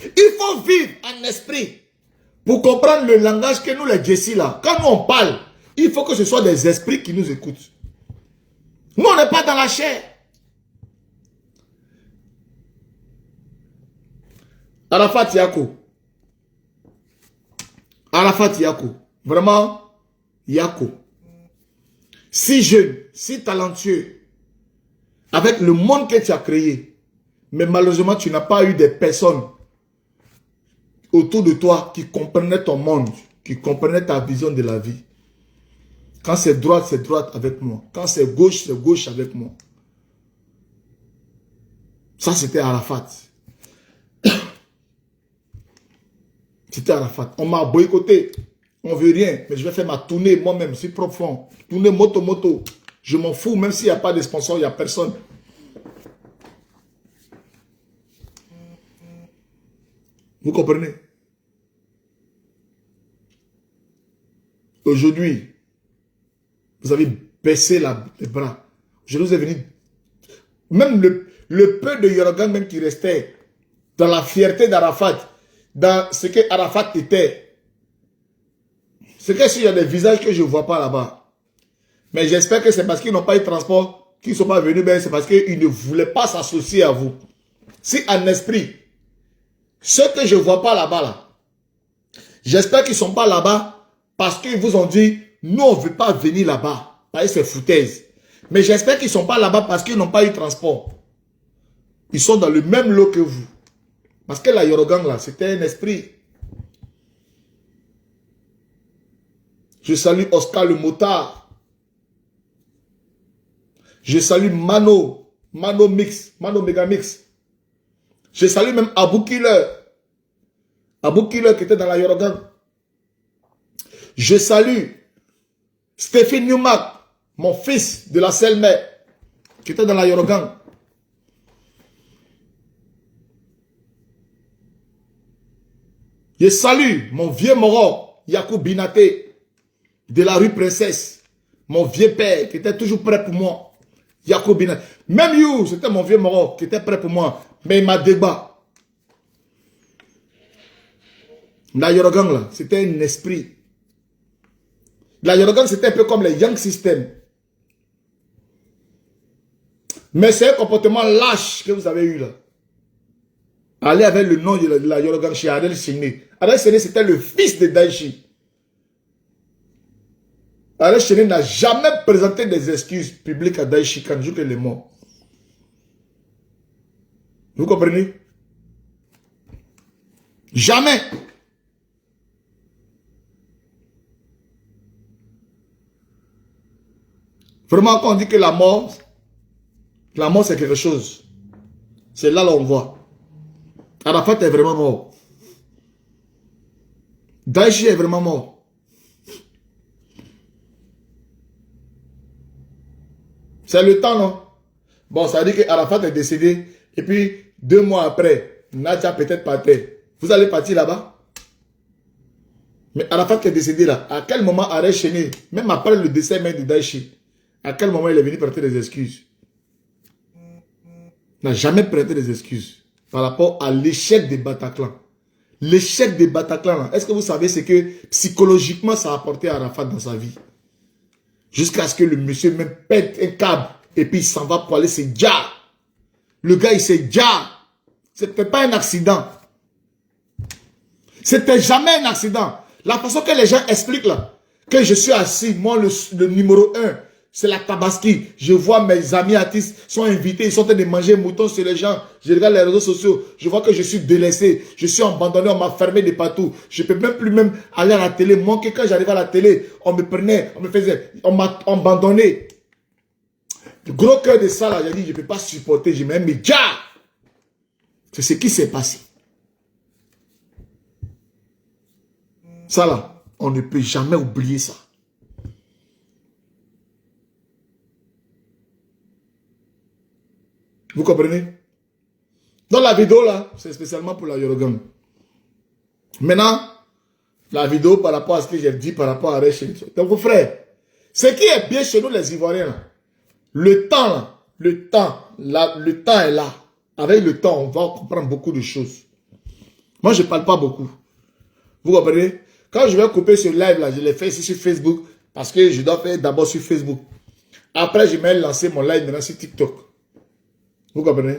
Il faut vivre en esprit pour comprendre le langage que nous, les Jessie, là. Quand nous, on parle, il faut que ce soit des esprits qui nous écoutent. Nous, on n'est pas dans la chair. Arafat Yako. Arafat Yako. Vraiment, Yako. Si jeune, si talentueux, avec le monde que tu as créé, mais malheureusement, tu n'as pas eu des personnes autour de toi qui comprenaient ton monde, qui comprenaient ta vision de la vie. Quand c'est droite avec moi. Quand c'est gauche avec moi. Ça, c'était Arafat. C'était Arafat. On m'a boycotté. On veut rien. Mais je vais faire ma tournée moi-même. C'est profond. Tournée moto. Je m'en fous. Même s'il n'y a pas de sponsor, il n'y a personne. Vous comprenez? Aujourd'hui, vous avez baissé les bras. Je vous ai venu. Même le peu de Yorogan même qui restait dans la fierté d'Arafat, dans ce que Arafat était. C'est que s'il y a des visages que je ne vois pas là-bas. Mais j'espère que c'est parce qu'ils n'ont pas eu de transport, qu'ils ne sont pas venus, ben c'est parce qu'ils ne voulaient pas s'associer à vous. Si en esprit, ceux que je ne vois pas là-bas, là, j'espère qu'ils ne sont pas là-bas parce qu'ils vous ont dit, nous on ne veut pas venir là-bas. Parce que c'est foutaise. Mais j'espère qu'ils ne sont pas là-bas parce qu'ils n'ont pas eu de transport. Ils sont dans le même lot que vous. Parce que la Yorogang, là, c'était un esprit. Je salue Oscar le motard. Je salue Mano Megamix. Je salue même Abou Killer. Abou Killer qui était dans la Yorogang. Je salue Stéphane Newmark, mon fils de la Selmère, qui était dans la Yorogang. Je salue mon vieux moro, Yakou Binaté, de la rue Princesse. Mon vieux père qui était toujours prêt pour moi. Yakou Binaté. Même you, c'était mon vieux moro qui était prêt pour moi. Mais il m'a débat. La Yorogang là, c'était un esprit. La Yorogang c'était un peu comme les Young System. Mais c'est un comportement lâche que vous avez eu là. Allez avec le nom de la Yorogang chez Adel Chené. Adel Chené c'était le fils de Daichi. Adel Chené n'a jamais présenté des excuses publiques à Daichi quand il est mort. Vous comprenez? Jamais. Vraiment, quand on dit que la mort c'est quelque chose. C'est là où on voit. Arafat est vraiment mort. Daichi est vraiment mort. C'est le temps, non? Bon, ça veut dire qu'Arafat est décédé. Et puis, 2 mois après, Nadia peut-être partait. Vous allez partir là-bas? Mais Arafat qui est décédé là, à quel moment Arel Chéné, même après le décès même de Daïchi, à quel moment il est venu prêter des excuses? Il n'a jamais prêté des excuses par rapport à l'échec des Bataclan. L'échec des Bataclan, est-ce que vous savez ce que psychologiquement ça a apporté à Arafat dans sa vie? Jusqu'à ce que le monsieur même pète un câble et puis il s'en va pour aller se dire. Le gars il s'est dit. C'était pas un accident. C'était jamais un accident. La façon que les gens expliquent là, que je suis assis, moi le numéro 1, c'est la Tabaski. Je vois mes amis artistes sont invités, ils sont en train de manger mouton sur les gens. Je regarde les réseaux sociaux, je vois que je suis délaissé, je suis abandonné, on m'a fermé de partout. Je ne peux même plus même aller à la télé. Moi, quand j'arrivais à la télé, on me prenait, on m'a abandonné. Le gros cœur de ça là, j'ai dit, je ne peux pas supporter, je m'aime, mais déjà, c'est ce qui s'est passé. Ça là, on ne peut jamais oublier ça. Vous comprenez? Dans la vidéo là, c'est spécialement pour la Yorogang. Maintenant, la vidéo par rapport à ce que j'ai dit par rapport à Rachel. Donc vos frères, ce qui est bien chez nous les Ivoiriens, là, le temps là, le temps est là. Avec le temps, on va comprendre beaucoup de choses. Moi, je ne parle pas beaucoup. Vous comprenez? Quand je vais couper ce live là, je l'ai fait ici sur Facebook parce que je dois faire d'abord sur Facebook. Après, je vais lancer mon live maintenant sur TikTok. Vous comprenez?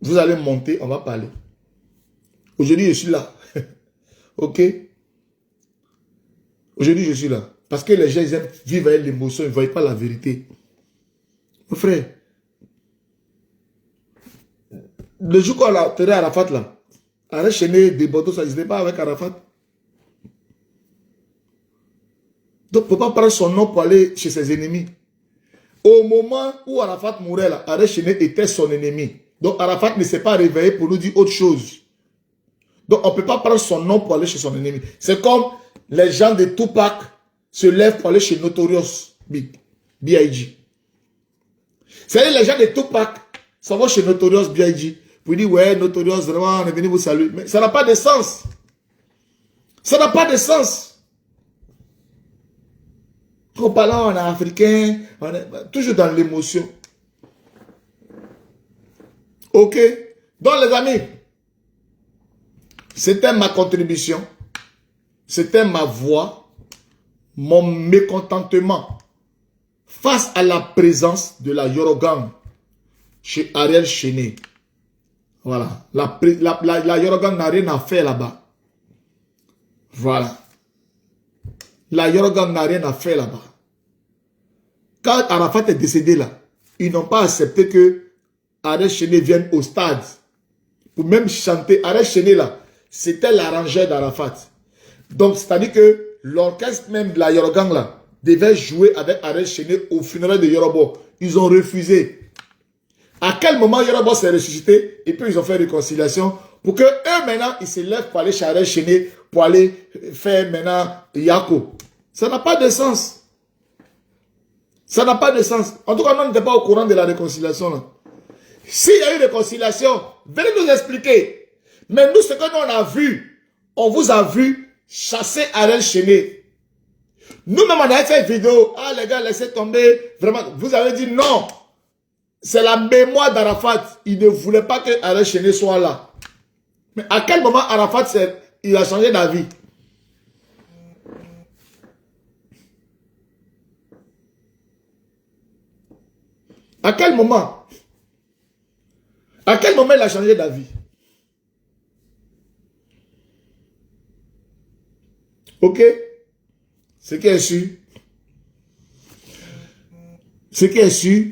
Vous allez monter, on va parler. Aujourd'hui, je suis là. Ok? Aujourd'hui, je suis là. Parce que les gens, ils aiment vivre avec l'émotion, ils ne voient pas la vérité. Mon frère, le jour qu'on a terré Arafat là, Arrête Chéné, des Bordeaux, ça n'existait pas avec Arafat. Donc, il ne peut pas prendre son nom pour aller chez ses ennemis. Au moment où Arafat mourait là, Arrête Chéné était son ennemi. Donc, Arafat ne s'est pas réveillé pour nous dire autre chose. Donc, on ne peut pas prendre son nom pour aller chez son ennemi. C'est comme les gens de Tupac se lèvent pour aller chez Notorious B.I.G. C'est-à-dire les gens de Tupac s'en vont chez Notorious B.I.G. Pour dire, ouais, Notorious, vraiment, on est venu vous saluer. Mais ça n'a pas de sens. Ça n'a pas de sens. En parlant, on est africain, on est toujours dans l'émotion. Ok? Donc, les amis, c'était ma contribution. C'était ma voix, mon mécontentement face à la présence de la Yorogang chez Ariel Chéné. Voilà. La Yorogang n'a rien à faire là-bas. Voilà. La Yorogang n'a rien à faire là-bas. Quand Arafat est décédé là, ils n'ont pas accepté que Ariel Chéné vienne au stade pour même chanter. Ariel Chéné là, c'était l'arrangeur d'Arafat. Donc, c'est-à-dire que l'orchestre même de la Yorogang là devait jouer avec Ariel Chéné au funérail de Yorobo. Ils ont refusé. À quel moment Yorobo s'est ressuscité et puis ils ont fait réconciliation pour que eux maintenant ils se lèvent pour aller chez Ariel Chéné pour aller faire maintenant Yako. Ça n'a pas de sens. Ça n'a pas de sens. En tout cas, nous n'étions pas au courant de la réconciliation là. S'il y a eu réconciliation, venez nous expliquer. Mais nous, ce que nous on a vu, on vous a vu chasser Ariel Chéné. Nous-mêmes, on a fait une vidéo. Ah, les gars, laissez tomber. Vraiment, vous avez dit non. C'est la mémoire d'Arafat. Il ne voulait pas que Ariel Chéné soit là. Mais à quel moment Arafat, il a changé d'avis? À quel moment? À quel moment il a changé d'avis? Ok? Ce qui est sûr,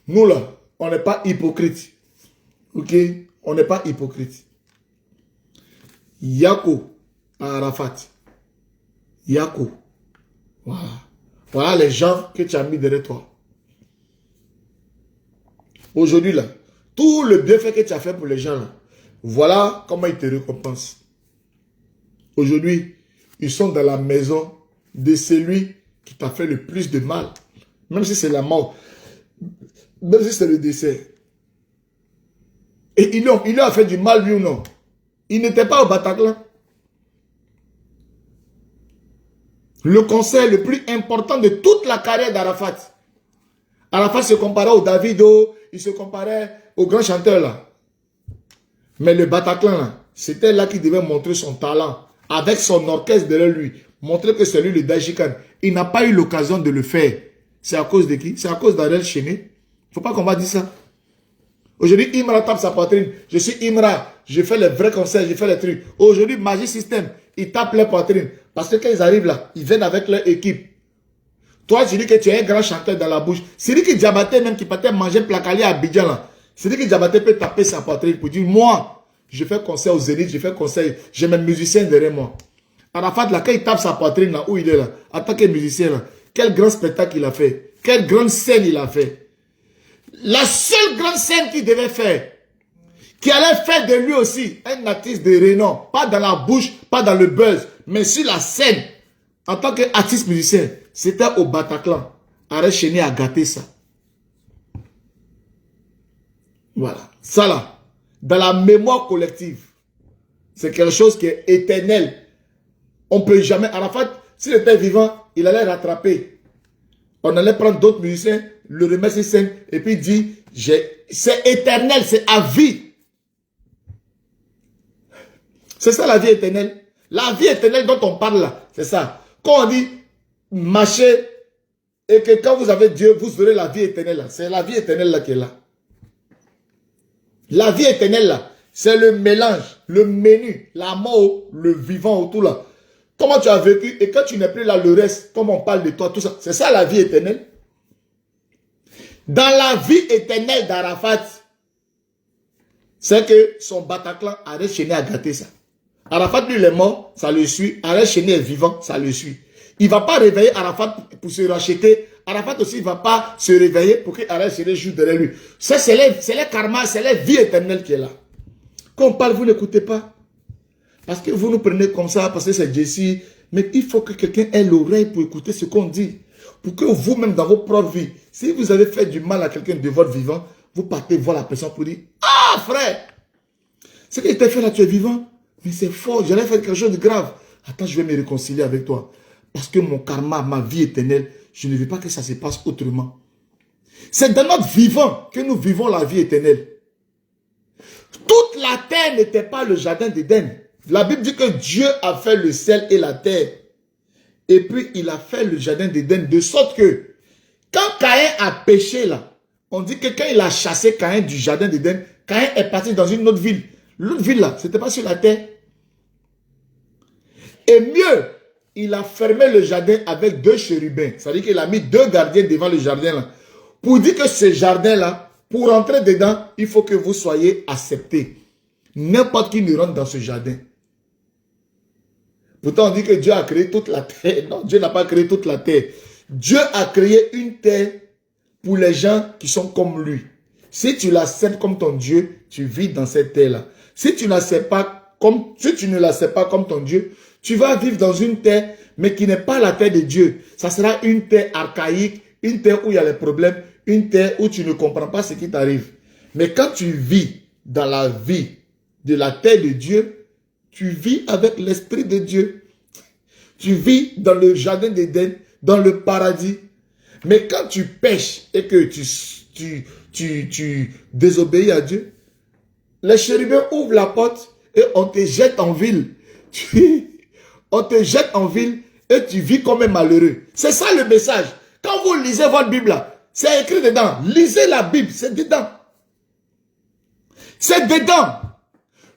nous là, on n'est pas hypocrite. Ok? On n'est pas hypocrite. Yako à Arafat. Yako. Voilà. Voilà les gens que tu as mis derrière toi. Aujourd'hui là, tout le bienfait que tu as fait pour les gens là, voilà comment ils te récompensent. Aujourd'hui, ils sont dans la maison de celui qui t'a fait le plus de mal. Même si c'est la mort. Même si c'est le décès. Et il lui a fait du mal, lui ou non? Il n'était pas au Bataclan. Le concert le plus important de toute la carrière d'Arafat. Arafat se comparait au Davido, il se comparait au grand chanteur là. Mais le Bataclan là, c'était là qu'il devait montrer son talent. Avec son orchestre derrière lui. Montrer que c'est lui le Dajikan. Il n'a pas eu l'occasion de le faire. C'est à cause de qui? C'est à cause d'Ariel Chéné. Il ne faut pas qu'on va dire ça. Aujourd'hui, Imra tape sa poitrine. Je suis Imra. Je fais les vrais concerts, je fais les trucs. Aujourd'hui, Magic System, ils tapent leur poitrine. Parce que quand ils arrivent là, ils viennent avec leur équipe. Toi, tu dis que tu es un grand chanteur dans la bouche. C'est lui qui Diabaté, même qui partait manger placali à Abidjan là. C'est lui qui Diabaté peut taper sa poitrine pour dire, moi, je fais concert aux Zénith, je fais concert, j'ai mes musiciens derrière moi. Arafat là, quand il tape sa poitrine là, où il est là, en tant que musicien là, quel grand spectacle il a fait. Quelle grande scène il a fait. La seule grande scène qu'il devait faire, qui allait faire de lui aussi un artiste de renom, pas dans la bouche, pas dans le buzz, mais sur la scène, en tant qu'artiste musicien, c'était au Bataclan. Arrête Chéné a gâté ça. Voilà. Ça là, dans la mémoire collective, c'est quelque chose qui est éternel. On ne peut jamais... Arafat, s'il était vivant, il allait rattraper. On allait prendre d'autres musiciens, le remettre sur scène, et puis dire, c'est éternel, c'est à vie. C'est ça la vie éternelle. La vie éternelle dont on parle là, c'est ça. Quand on dit marcher et que quand vous avez Dieu, vous aurez la vie éternelle là. C'est la vie éternelle là qui est là. La vie éternelle là, c'est le mélange, le menu, la mort, le vivant autour là. Comment tu as vécu et quand tu n'es plus là, le reste, comme on parle de toi, tout ça. C'est ça la vie éternelle. Dans la vie éternelle d'Arafat, c'est que son Bataclan a Chéné à gâter ça. Arafat, lui, il est mort, ça le suit. Arafat Chéné est vivant, ça le suit. Il ne va pas réveiller Arafat pour se racheter. Arafat aussi ne va pas se réveiller pour que Arafat Chéné joue derrière lui. Ça, c'est les karmas, c'est la vie éternelle qui est là. Quand on parle, vous n'écoutez pas. Parce que vous nous prenez comme ça, parce que c'est Jessie. Mais il faut que quelqu'un ait l'oreille pour écouter ce qu'on dit. Pour que vous-même, dans vos propres vies, si vous avez fait du mal à quelqu'un de votre vivant, vous partez voir la personne pour dire, ah frère, ce que t'a fait là, tu es vivant. Mais c'est fort, j'allais faire quelque chose de grave. Attends, je vais me réconcilier avec toi. Parce que mon karma, ma vie éternelle, je ne veux pas que ça se passe autrement. C'est dans notre vivant que nous vivons la vie éternelle. Toute la terre n'était pas le jardin d'Éden. La Bible dit que Dieu a fait le ciel et la terre. Et puis il a fait le jardin d'Éden de sorte que quand Caïn a péché là, on dit que quand il a chassé Caïn du jardin d'Éden, Caïn est parti dans une autre ville. L'autre ville là, c'était pas sur la terre. Et mieux, il a fermé le jardin avec 2 chérubins. C'est-à-dire qu'il a mis 2 gardiens devant le jardin là. Pour dire que ce jardin là, pour entrer dedans, il faut que vous soyez acceptés. N'importe qui ne rentre dans ce jardin. Pourtant, on dit que Dieu a créé toute la terre. Non, Dieu n'a pas créé toute la terre. Dieu a créé une terre pour les gens qui sont comme lui. Si tu l'acceptes comme ton Dieu, tu vis dans cette terre-là. Si tu ne l'acceptes pas comme ton Dieu, tu vas vivre dans une terre, mais qui n'est pas la terre de Dieu. Ça sera une terre archaïque, une terre où il y a les problèmes, une terre où tu ne comprends pas ce qui t'arrive. Mais quand tu vis dans la vie de la terre de Dieu, tu vis avec l'Esprit de Dieu. Tu vis dans le jardin d'Éden, dans le paradis. Mais quand tu pêches et que tu désobéis à Dieu, les chérubins ouvrent la porte et on te jette en ville. On te jette en ville et tu vis comme un malheureux. C'est ça le message. Quand vous lisez votre Bible là, c'est écrit dedans. Lisez la Bible, c'est dedans. C'est dedans.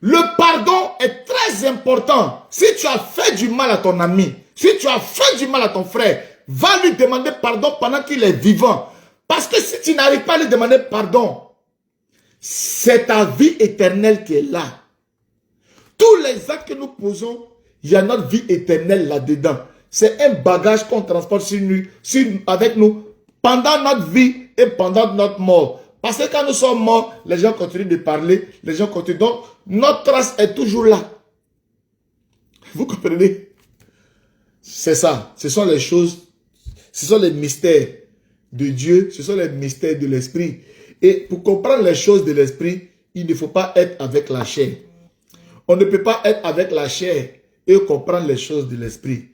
Le pardon est très important. Si tu as fait du mal à ton ami, si tu as fait du mal à ton frère, va lui demander pardon pendant qu'il est vivant. Parce que si tu n'arrives pas à lui demander pardon, c'est ta vie éternelle qui est là. Tous les actes que nous posons, il y a notre vie éternelle là-dedans. C'est un bagage qu'on transporte avec nous pendant notre vie et pendant notre mort. Parce que quand nous sommes morts, les gens continuent de parler, les gens continuent. Donc, notre trace est toujours là. Vous comprenez? C'est ça. Ce sont les choses, ce sont les mystères de Dieu, ce sont les mystères de l'esprit. Et pour comprendre les choses de l'esprit, il ne faut pas être avec la chair. On ne peut pas être avec la chair et comprendre les choses de l'esprit.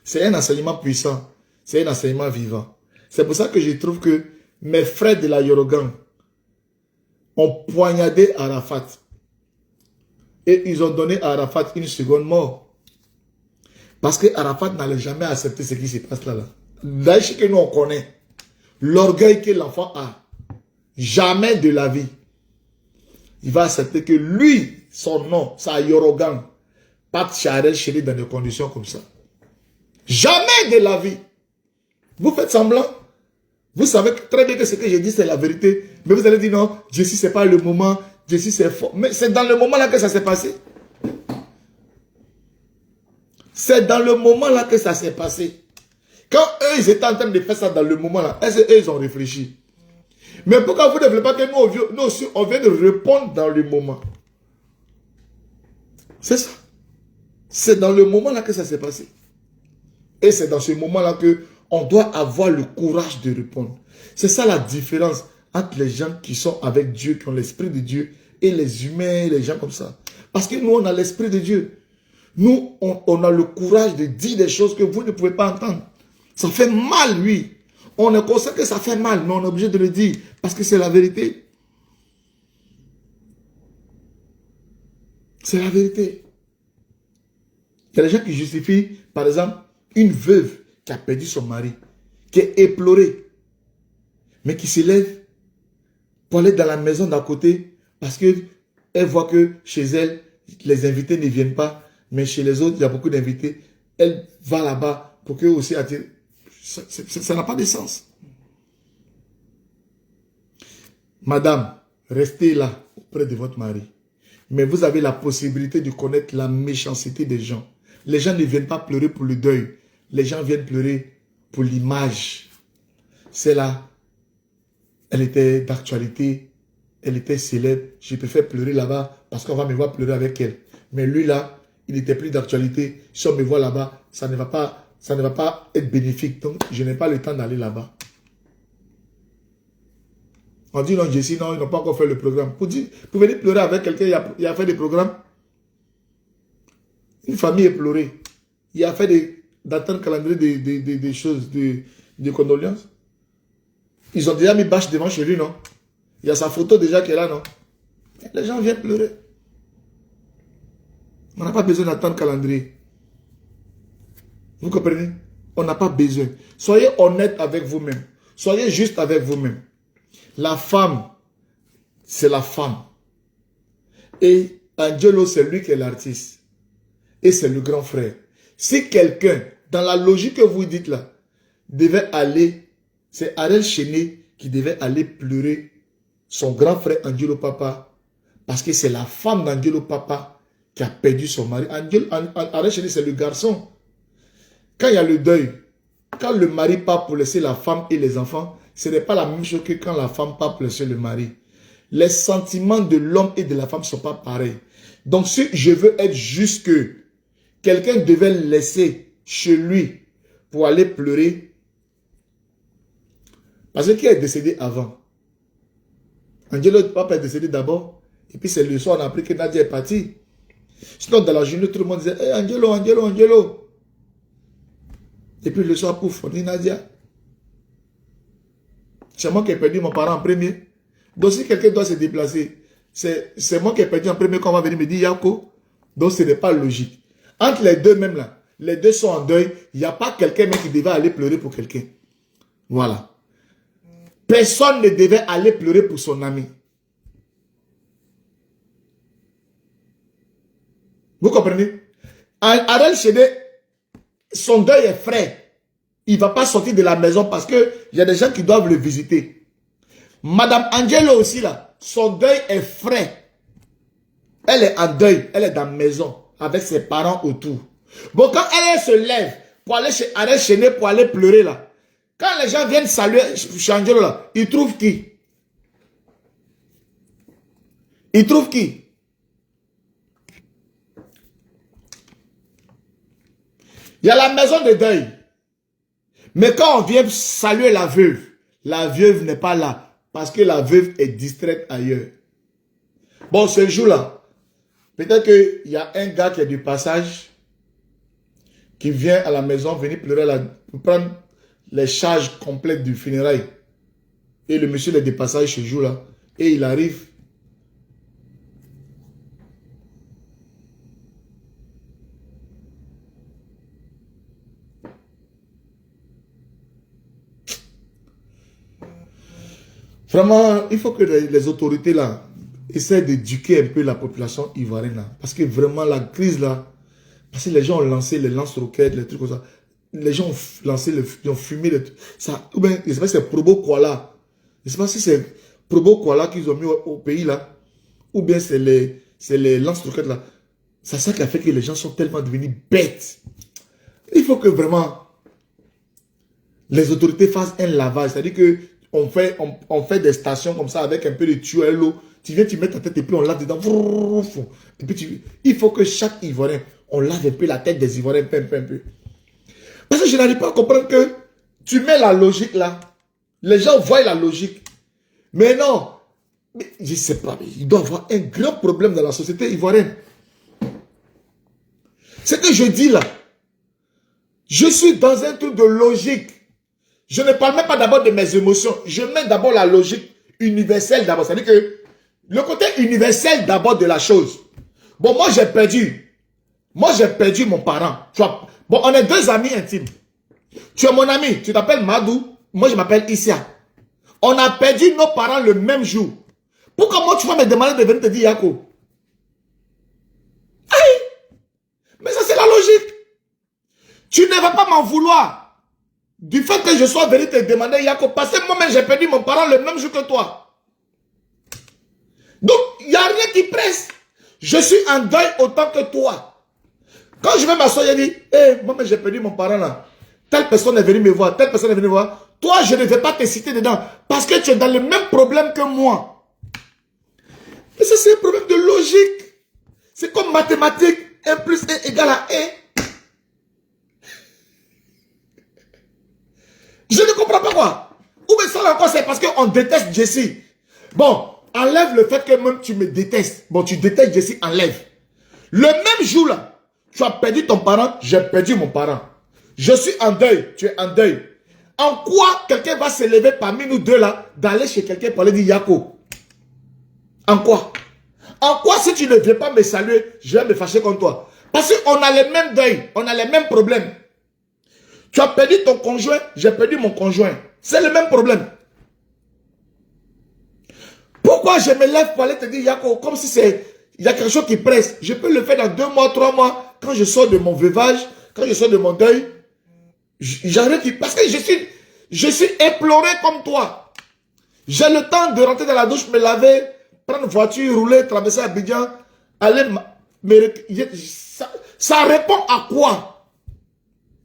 C'est un enseignement puissant. C'est un enseignement vivant. C'est pour ça que je trouve que mes frères de la Yorogan ont poignardé Arafat. Et ils ont donné à Arafat une seconde mort. Parce que Arafat n'allait jamais accepter ce qui se passe là. D'ailleurs, que nous on connaît. L'orgueil que l'enfant a. Jamais de la vie. Il va accepter que lui, son nom, sa Yorogan, parte Charel chéri dans des conditions comme ça. Jamais de la vie. Vous faites semblant. Vous savez très bien que ce que j'ai dit, c'est la vérité. Mais vous allez dire non, Jessie, ce n'est pas le moment. Jessie, c'est fort. Mais c'est dans le moment là que ça s'est passé. C'est dans le moment là que ça s'est passé. Quand eux, ils étaient en train de faire ça dans le moment là, eux, ils ont réfléchi. Mais pourquoi vous ne voulez pas que nous aussi, on vienne répondre dans le moment? C'est ça. C'est dans le moment là que ça s'est passé. Et c'est dans ce moment là que on doit avoir le courage de répondre. C'est ça la différence entre les gens qui sont avec Dieu, qui ont l'esprit de Dieu, et les humains, les gens comme ça. Parce que nous, on a l'esprit de Dieu. Nous, on a le courage de dire des choses que vous ne pouvez pas entendre. Ça fait mal, oui. On est conscient que ça fait mal, mais on est obligé de le dire. Parce que c'est la vérité. C'est la vérité. Il y a des gens qui justifient, par exemple, une veuve qui a perdu son mari, qui est éplorée, mais qui se lève pour aller dans la maison d'à côté parce qu'elle voit que chez elle, les invités ne viennent pas, mais chez les autres, il y a beaucoup d'invités. Elle va là-bas pour qu'eux aussi attirent. Ça n'a pas de sens. Madame, restez là auprès de votre mari. Mais vous avez la possibilité de connaître la méchanceté des gens. Les gens ne viennent pas pleurer pour le deuil. Les gens viennent pleurer pour l'image. C'est là. Elle était d'actualité. Elle était célèbre. Je préfère pleurer là-bas parce qu'on va me voir pleurer avec elle. Mais lui là, il n'était plus d'actualité. Si on me voit là-bas, ça ne va pas être bénéfique. Donc, je n'ai pas le temps d'aller là-bas. On dit non, Jessie, non, ils n'ont pas encore fait le programme. Pour venir pleurer avec quelqu'un, il a fait des programmes. Une famille est pleurée. Il a fait d'attendre calendrier des choses, des condoléances. Ils ont déjà mis bâche devant chez lui, non? Il y a sa photo déjà qui est là, non? Les gens viennent pleurer. On n'a pas besoin d'attendre calendrier. Vous comprenez? On n'a pas besoin. Soyez honnête avec vous-même. Soyez juste avec vous-même. La femme, c'est la femme. Et Angelo, c'est lui qui est l'artiste. Et c'est le grand frère. Si quelqu'un, dans la logique que vous dites là, devait aller, c'est Arel Chéné qui devait aller pleurer son grand frère Angelo Papa, parce que c'est la femme d'Angelo Papa qui a perdu son mari. Arel Chéné, c'est le garçon. Quand il y a le deuil, quand le mari part pour laisser la femme et les enfants, ce n'est pas la même chose que quand la femme part pour laisser le mari. Les sentiments de l'homme et de la femme ne sont pas pareils. Donc si je veux être juste que quelqu'un devait le laisser chez lui pour aller pleurer, parce que qui est décédé avant? Angelo Papa est décédé d'abord, et puis c'est le soir on a appris que Nadia est partie. Sinon dans la journée tout le monde disait hey, Angelo, Angelo, Angelo. Et puis le soir, pouf, on dit Nadia. C'est moi qui ai perdu mon parent en premier. Donc si quelqu'un doit se déplacer, c'est moi qui ai perdu en premier quand on va venir me dire Yako. Donc ce n'est pas logique. Entre les deux même là, les deux sont en deuil, il n'y a pas quelqu'un même qui devait aller pleurer pour quelqu'un. Voilà. Personne ne devait aller pleurer pour son ami. Vous comprenez? Arel Chéné, son deuil est frais. Il ne va pas sortir de la maison parce qu'il y a des gens qui doivent le visiter. Madame Angelo aussi là, son deuil est frais. Elle est en deuil, elle est dans la maison avec ses parents autour. Bon, quand elle se lève pour aller chez Arel Chéné pour aller pleurer là, quand les gens viennent saluer chez Angelo là, ils trouvent qui? Ils trouvent qui? Il y a la maison de deuil. Mais quand on vient saluer la veuve, la veuve n'est pas là. Parce que la veuve est distraite ailleurs. Bon, ce jour-là, peut-être qu'il y a un gars qui est du passage, qui vient à la maison, venir pleurer, pour prendre les charges complètes du funérail. Et le monsieur est de passage ce jour-là. Et il arrive. Vraiment, il faut que les autorités là essaient d'éduquer un peu la population ivoirienne là. Parce que vraiment la crise là, parce que les gens ont lancé les lance-roquettes, les trucs comme ça. Les gens ont lancé, ils ont fumé les trucs. Ça, ou bien, je ne sais pas si c'est Probo Kuala. Je ne sais pas si c'est Probo Kuala qu'ils ont mis au pays là. Ou bien c'est les lance-roquettes là. C'est ça qui a fait que les gens sont tellement devenus bêtes. Il faut que vraiment les autorités fassent un lavage. C'est-à-dire que on fait des stations comme ça avec un peu de tuyau à l'eau. Tu viens, tu mets ta tête et puis on lave dedans. Et puis il faut que chaque Ivoirien, on lave un peu la tête des Ivoiriens, un peu. Parce que je n'arrive pas à comprendre que tu mets la logique là. Les gens voient la logique. Mais non. Mais je ne sais pas. Mais il doit y avoir un grand problème dans la société ivoirienne. Ce que je dis là, je suis dans un truc de logique. Je ne parle même pas d'abord de mes émotions. Je mets d'abord la logique universelle d'abord. C'est-à-dire que le côté universel d'abord de la chose. Bon, moi j'ai perdu. Moi j'ai perdu mon parent. Tu vois, bon, on est deux amis intimes. Tu es mon ami. Tu t'appelles Madou. Moi je m'appelle Issa. On a perdu nos parents le même jour. Pourquoi moi tu vas me demander de venir te dire Yako? Aïe! Mais ça c'est la logique. Tu ne vas pas m'en vouloir. Du fait que je sois venu te demander, Yako, parce que moi-même j'ai perdu mon parent le même jour que toi. Donc, il n'y a rien qui presse. Je suis en deuil autant que toi. Quand je vais m'asseoir, je dis, moi-même j'ai perdu mon parent là. Telle personne est venue me voir, telle personne est venue me voir. Toi, je ne vais pas te citer dedans. Parce que tu es dans le même problème que moi. Mais ça, c'est un problème de logique. C'est comme mathématiques. 1 plus 1 égale à 1. Je ne comprends pas quoi. Ou bien ça encore, c'est parce qu'on déteste Jessie. Bon, enlève le fait que même tu me détestes. Bon, tu détestes Jessie, enlève. Le même jour là, tu as perdu ton parent, j'ai perdu mon parent. Je suis en deuil, tu es en deuil. En quoi quelqu'un va se lever parmi nous deux là, d'aller chez quelqu'un pour lui dire Yako? En quoi? En quoi si tu ne viens pas me saluer, je vais me fâcher contre toi? Parce qu'on a les mêmes deuils, on a les mêmes problèmes. Tu as perdu ton conjoint, j'ai perdu mon conjoint. C'est le même problème. Pourquoi je me lève pour aller te dire Yako, comme si il y a quelque chose qui presse? Je peux le faire dans 2 mois, 3 mois, quand je sors de mon veuvage, quand je sors de mon deuil. J'arrête, parce que je suis éploré comme toi. J'ai le temps de rentrer dans la douche, me laver, prendre une voiture, rouler, traverser Abidjan, aller ça répond à quoi?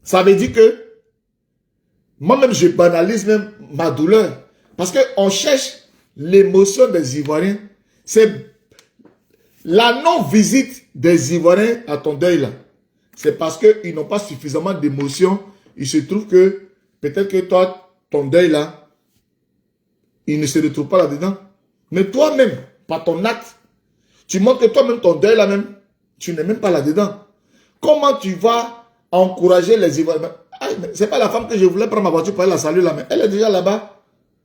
Ça veut dire que moi-même, je banalise même ma douleur. Parce qu'on cherche l'émotion des Ivoiriens. C'est la non-visite des Ivoiriens à ton deuil là. C'est parce qu'ils n'ont pas suffisamment d'émotion. Il se trouve que peut-être que toi, ton deuil là, il ne se retrouve pas là-dedans. Mais toi-même, par ton acte, tu montres que toi-même, ton deuil là même, tu n'es même pas là-dedans. Comment tu vas encourager les Ivoiriens? Ah, c'est pas la femme que je voulais prendre ma voiture pour aller la saluer là, mais elle est déjà là-bas.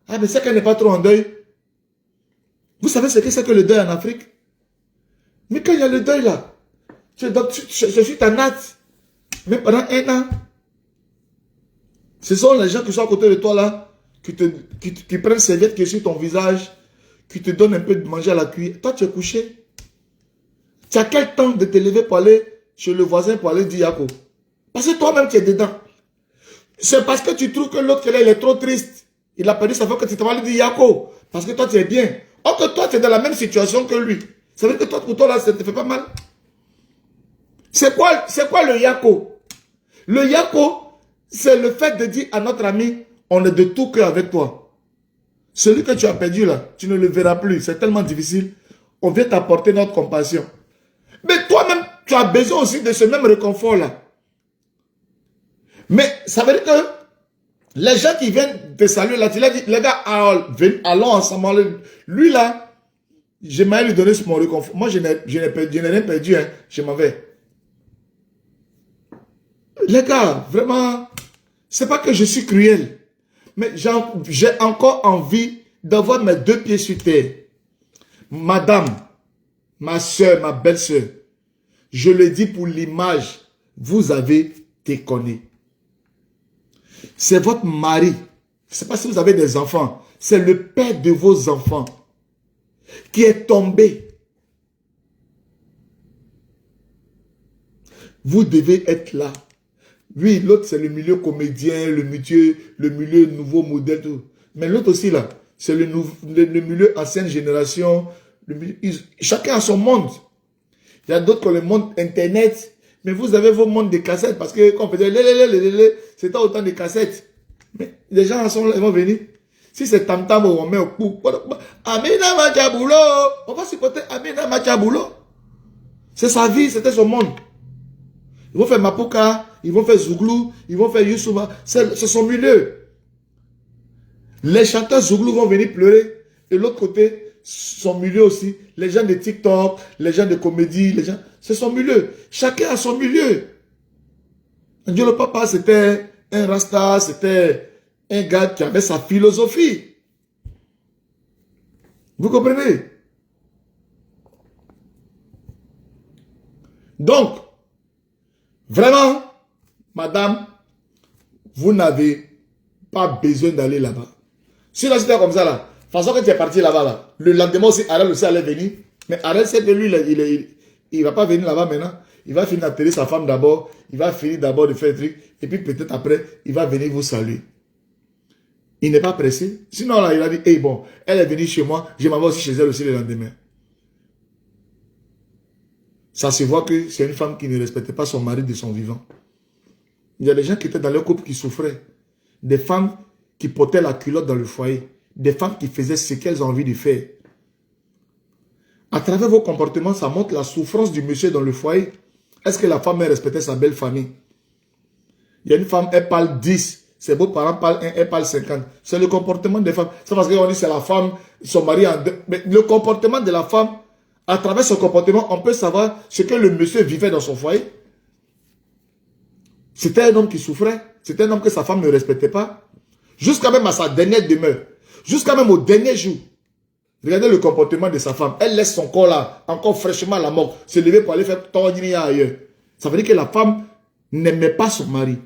Ah, mais c'est qu'elle n'est pas trop en deuil. Vous savez ce que c'est que le deuil en Afrique? Mais quand il y a le deuil là, je suis ta natte. Mais pendant 1 an, ce sont les gens qui sont à côté de toi là, qui prennent serviette qui est sur ton visage, qui te donnent un peu de manger à la cuillère. Toi, tu es couché. Tu as quel temps de te lever pour aller chez le voisin pour aller dire Yako? Parce que toi-même, tu es dedans. C'est parce que tu trouves que l'autre, il est trop triste. Il a perdu sa femme que tu te vas lui dire Yako. Parce que toi, tu es bien. Or que toi, tu es dans la même situation que lui. Ça veut dire que toi, pour toi, là, ça ne te fait pas mal. C'est quoi le Yako? Le Yako, c'est le fait de dire à notre ami, on est de tout cœur avec toi. Celui que tu as perdu là, tu ne le verras plus. C'est tellement difficile. On vient t'apporter notre compassion. Mais toi-même, tu as besoin aussi de ce même réconfort là. Mais ça veut dire que Les gens qui viennent te saluer là, tu leur dis, les gars, allons ensemble. Lui là, j'aimerais lui donner mon réconfort. Moi, je n'ai rien perdu, hein. Je m'en vais. Les gars, vraiment, c'est pas que je suis cruel, mais j'ai encore envie d'avoir mes 2 pieds sur terre. Madame, ma soeur, ma belle-soeur, je le dis pour l'image, vous avez déconné. C'est votre mari. Je ne sais pas si vous avez des enfants. C'est le père de vos enfants qui est tombé. Vous devez être là. Oui, l'autre, c'est le milieu comédien, le milieu nouveau modèle. Tout. Mais l'autre aussi, là, c'est le milieu ancienne génération. Chacun a son monde. Il y a d'autres qui ont le monde Internet. Mais vous avez vos mondes de cassettes. Parce que quand on faisait c'était autant de cassettes. Mais les gens sont là, ils vont venir. Si c'est Tam Tam, on met au coup. Amina Machabulo. On va supporter Amina Machabulo. C'est sa vie, c'était son monde. Ils vont faire Mapuka, ils vont faire Zouglou, ils vont faire Youssouma. C'est son milieu. Les chanteurs Zouglou vont venir pleurer. Et l'autre côté, son milieu aussi. Les gens de TikTok, les gens de comédie, les gens... C'est son milieu. Chacun a son milieu. Dieu papa, c'était un rasta, c'était un gars qui avait sa philosophie. Vous comprenez? Donc, vraiment, madame, vous n'avez pas besoin d'aller là-bas. Si là, c'était comme ça, là, de toute façon, quand tu es parti là-bas, là, le lendemain aussi, Arel aussi allait venir. Mais Arel sait que lui, il ne va pas venir là-bas maintenant. Il va finir d'atterrir sa femme d'abord. Il va finir d'abord de faire un truc. Et puis peut-être après, il va venir vous saluer. Il n'est pas pressé. Sinon, là, il a dit, hey, bon, elle est venue chez moi. Je m'en vais aussi chez elle aussi le lendemain. Ça se voit que c'est une femme qui ne respectait pas son mari de son vivant. Il y a des gens qui étaient dans leur couple qui souffraient. Des femmes qui portaient la culotte dans le foyer. Des femmes qui faisaient ce qu'elles ont envie de faire. À travers vos comportements, ça montre la souffrance du monsieur dans le foyer. Est-ce que la femme respectait sa belle famille? Il y a une femme, elle parle 10. Ses beaux-parents parlent 1, elle parle 50. C'est le comportement des femmes. C'est parce qu'on dit c'est la femme, son mari en deux. Mais le comportement de la femme, à travers son comportement, on peut savoir ce que le monsieur vivait dans son foyer. C'était un homme qui souffrait. C'était un homme que sa femme ne respectait pas. Jusqu'à même à sa dernière demeure. Jusqu'à même au dernier jour. Regardez le comportement de sa femme. Elle laisse son corps là, encore fraîchement à la mort, se lever pour aller faire tordiner ailleurs. Ça veut dire que la femme n'aimait pas son mari.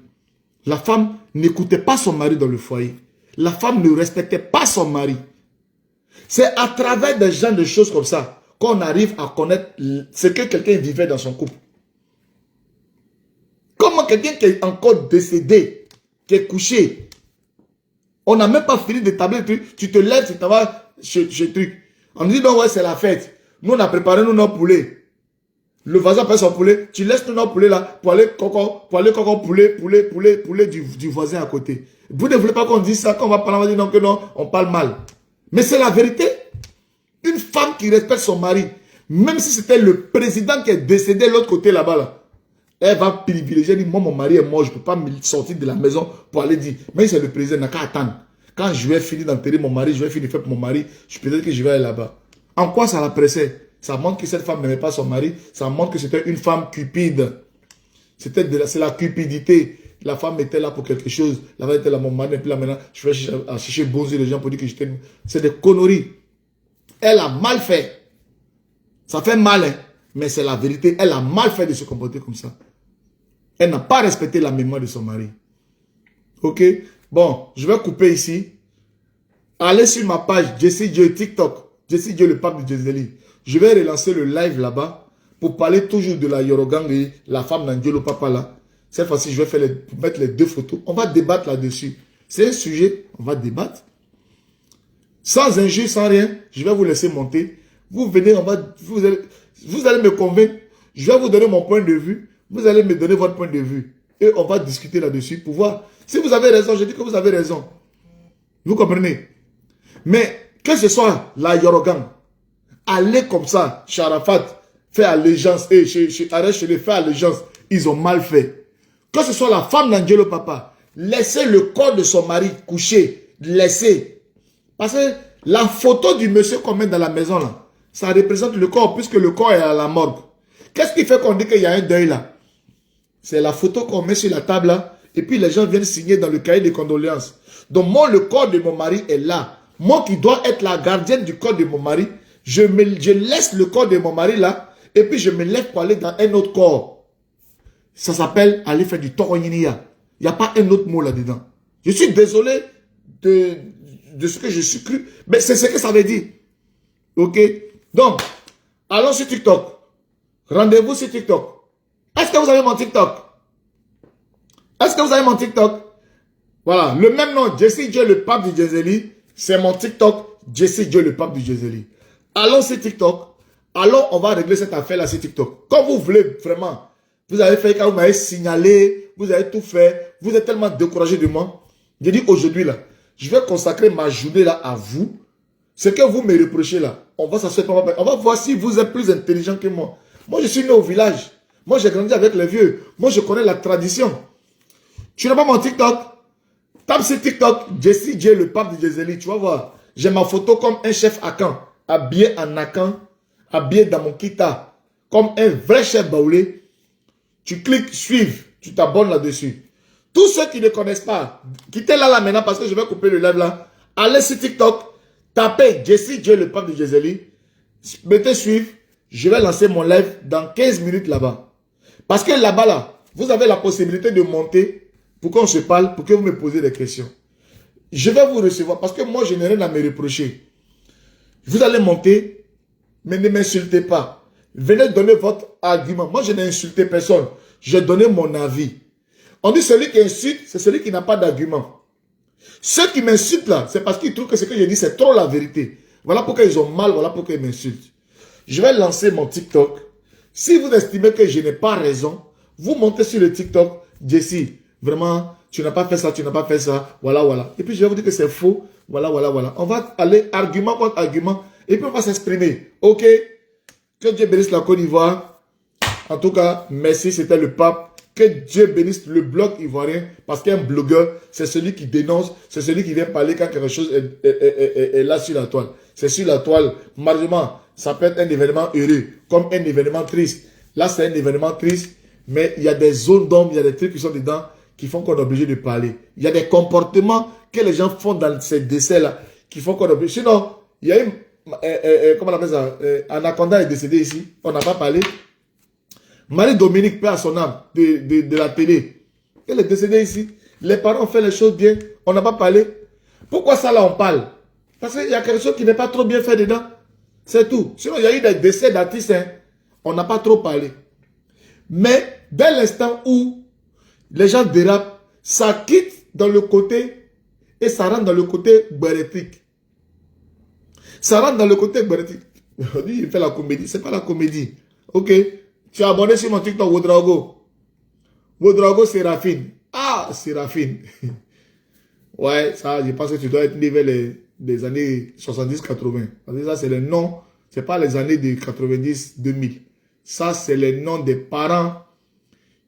La femme n'écoutait pas son mari dans le foyer. La femme ne respectait pas son mari. C'est à travers des gens de choses comme ça qu'on arrive à connaître ce que quelqu'un vivait dans son couple. Comment quelqu'un qui est encore décédé, qui est couché, on n'a même pas fini d'établir le truc, tu te lèves, tu t'en vas chez truc. On dit non, ouais, c'est la fête. Nous, on a préparé nos poulets. Le voisin prend son poulet, tu laisses nos poulets là pour aller coco poulet du voisin à côté. Vous ne voulez pas qu'on dise ça, qu'on va parler, on va dire non, que non, on parle mal. Mais c'est la vérité. Une femme qui respecte son mari, même si c'était le président qui est décédé de l'autre côté là-bas, là, elle va privilégier, elle dit, moi, mon mari est mort, je ne peux pas me sortir de la maison pour aller dire, mais c'est le président, il n'a qu'à attendre. Quand je vais finir d'enterrer mon mari, je vais finir de faire pour mon mari, je peux dire que je vais aller là-bas. En quoi ça la pressait? Ça montre que cette femme n'aimait pas son mari, ça montre que c'était une femme cupide. C'est la cupidité. La femme était là pour quelque chose, la femme était là, mon mari, et puis là maintenant, je vais chercher bonjour les gens pour dire que je t'aime. C'est des conneries. Elle a mal fait. Ça fait mal, hein? Mais c'est la vérité. Elle a mal fait de se comporter comme ça. Elle n'a pas respecté la mémoire de son mari. Ok? Bon, je vais couper ici. Allez sur ma page Jesse Dieu TikTok. Jesse Dieu le pape de Jezeli. Je vais relancer le live là-bas pour parler toujours de la Yorogang et la femme d'Angelo Papa là. Cette fois-ci, je vais mettre les 2 photos. On va débattre là-dessus. C'est un sujet, on va débattre. Sans injure, sans rien, je vais vous laisser monter. Vous venez, vous allez me convaincre. Je vais vous donner mon point de vue. Vous allez me donner votre point de vue. Et on va discuter là-dessus pour voir. Si vous avez raison, je dis que vous avez raison. Vous comprenez? Mais que ce soit la Yorogang, aller comme ça, chez Arafat, faire allégeance, et chez Arèche, fait allégeance, ils ont mal fait. Que ce soit la femme d'Angelo Papa, laissez le corps de son mari couché. Laissez. Parce que la photo du monsieur qu'on met dans la maison, là, ça représente le corps, puisque le corps est à la morgue. Qu'est-ce qui fait qu'on dit qu'il y a un deuil là? C'est la photo qu'on met sur la table là, et puis les gens viennent signer dans le cahier de condoléances. Donc moi, le corps de mon mari est là. Moi qui dois être la gardienne du corps de mon mari, je laisse le corps de mon mari là, et puis je me lève pour aller dans un autre corps. Ça s'appelle aller faire du toroyiniya. Il n'y a pas un autre mot là-dedans. Je suis désolé de ce que je suis cru, mais c'est ce que ça veut dire. Ok? Donc, allons sur TikTok. Rendez-vous sur TikTok. Est-ce que vous avez mon TikTok? Est-ce que vous avez mon TikTok? Voilà, le même nom, Jesse Dieu le pape du Jezeli, c'est mon TikTok, Jesse Dieu le pape du Jezeli. Allons sur TikTok. Allons, on va régler cette affaire-là sur TikTok. Quand vous voulez vraiment, vous avez fait, quand vous m'avez signalé, vous avez tout fait, vous êtes tellement découragé de moi. J'ai dit aujourd'hui là, je vais consacrer ma journée là à vous. Ce que vous me reprochez là, on va s'asseoir, on va voir si vous êtes plus intelligent que moi. Moi, je suis né au village. Moi, j'ai grandi avec les vieux. Moi, je connais la tradition. Tu n'as pas mon TikTok? Tape sur TikTok, Jesse Dieu le pape de Jezeli. Tu vas voir. J'ai ma photo comme un chef Akan, habillé en Akan, habillé dans mon kita, comme un vrai chef baoulé. Tu cliques suivre, tu t'abonnes là-dessus. Tous ceux qui ne connaissent pas, quittez là maintenant parce que je vais couper le live là. Allez sur TikTok, tapez Jesse Dieu le pape de Jezeli. Mettez suivre. Je vais lancer mon live dans 15 minutes là-bas. Parce que là-bas, là, vous avez la possibilité de monter pour qu'on se parle, pour que vous me posiez des questions. Je vais vous recevoir parce que moi, je n'ai rien à me reprocher. Vous allez monter, mais ne m'insultez pas. Venez donner votre argument. Moi, je n'ai insulté personne. J'ai donné mon avis. On dit celui qui insulte, c'est celui qui n'a pas d'argument. Ceux qui m'insultent là, c'est parce qu'ils trouvent que ce que je dis, c'est trop la vérité. Voilà pourquoi ils ont mal, voilà pourquoi ils m'insultent. Je vais lancer mon TikTok. Si vous estimez que je n'ai pas raison, vous montez sur le TikTok, Jesse, vraiment, tu n'as pas fait ça, tu n'as pas fait ça, voilà, voilà. Et puis je vais vous dire que c'est faux, voilà, voilà, voilà. On va aller argument contre argument, et puis on va s'exprimer. Ok? Que Dieu bénisse la Côte d'Ivoire. En tout cas, merci, c'était le pape. Que Dieu bénisse le blog ivoirien, parce qu'un blogueur, c'est celui qui dénonce, c'est celui qui vient parler quand quelque chose est là sur la toile. C'est sur la toile, malheureusement. Ça peut être un événement heureux, comme un événement triste. Là, c'est un événement triste, mais il y a des zones d'ombre, il y a des trucs qui sont dedans qui font qu'on est obligé de parler. Il y a des comportements que les gens font dans ces décès-là qui font qu'on est obligé. Sinon, il y a une... comment on appelle ça? Anaconda est décédé ici, on n'a pas parlé. Marie-Dominique, paix à son âme, de la télé. Elle est décédée ici. Les parents ont fait les choses bien, on n'a pas parlé. Pourquoi ça là, on parle? Parce qu'il y a quelque chose qui n'est pas trop bien fait dedans. C'est tout. Sinon, il y a eu des décès d'artistes. Hein. On n'a pas trop parlé. Mais, dès l'instant où les gens dérapent, ça quitte dans le côté et ça rentre dans le côté bérétique. Ça rentre dans le côté bérétique. Il fait la comédie. C'est pas la comédie. Ok. Tu es abonné sur mon TikTok, Wodrago. Wodrago Séraphine. Ah, Séraphine. Ouais, ça, je pense que tu dois être né des années 70-80. Parce que ça, c'est le nom, c'est pas les années de 90-2000. Ça, c'est le nom des parents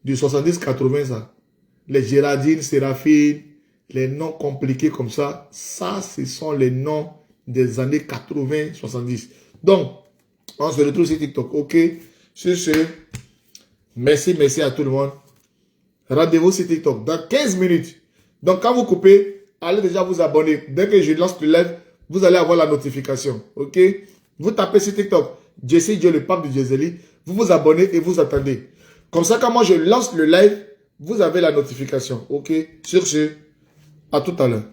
du 70-80, ça. Les Gérardine, Séraphine, les noms compliqués comme ça, ça, ce sont les noms des années 80-70. Donc, on se retrouve sur TikTok, ok? Sur ce, merci à tout le monde. Rendez-vous sur TikTok dans 15 minutes. Donc, quand vous coupez, allez déjà vous abonner. Dès que je lance le live, vous allez avoir la notification. Ok? Vous tapez sur TikTok, Jesse Dieu le pape de Jezeli. Vous vous abonnez et vous attendez. Comme ça, quand moi je lance le live, vous avez la notification. Ok? Sur ce, à tout à l'heure.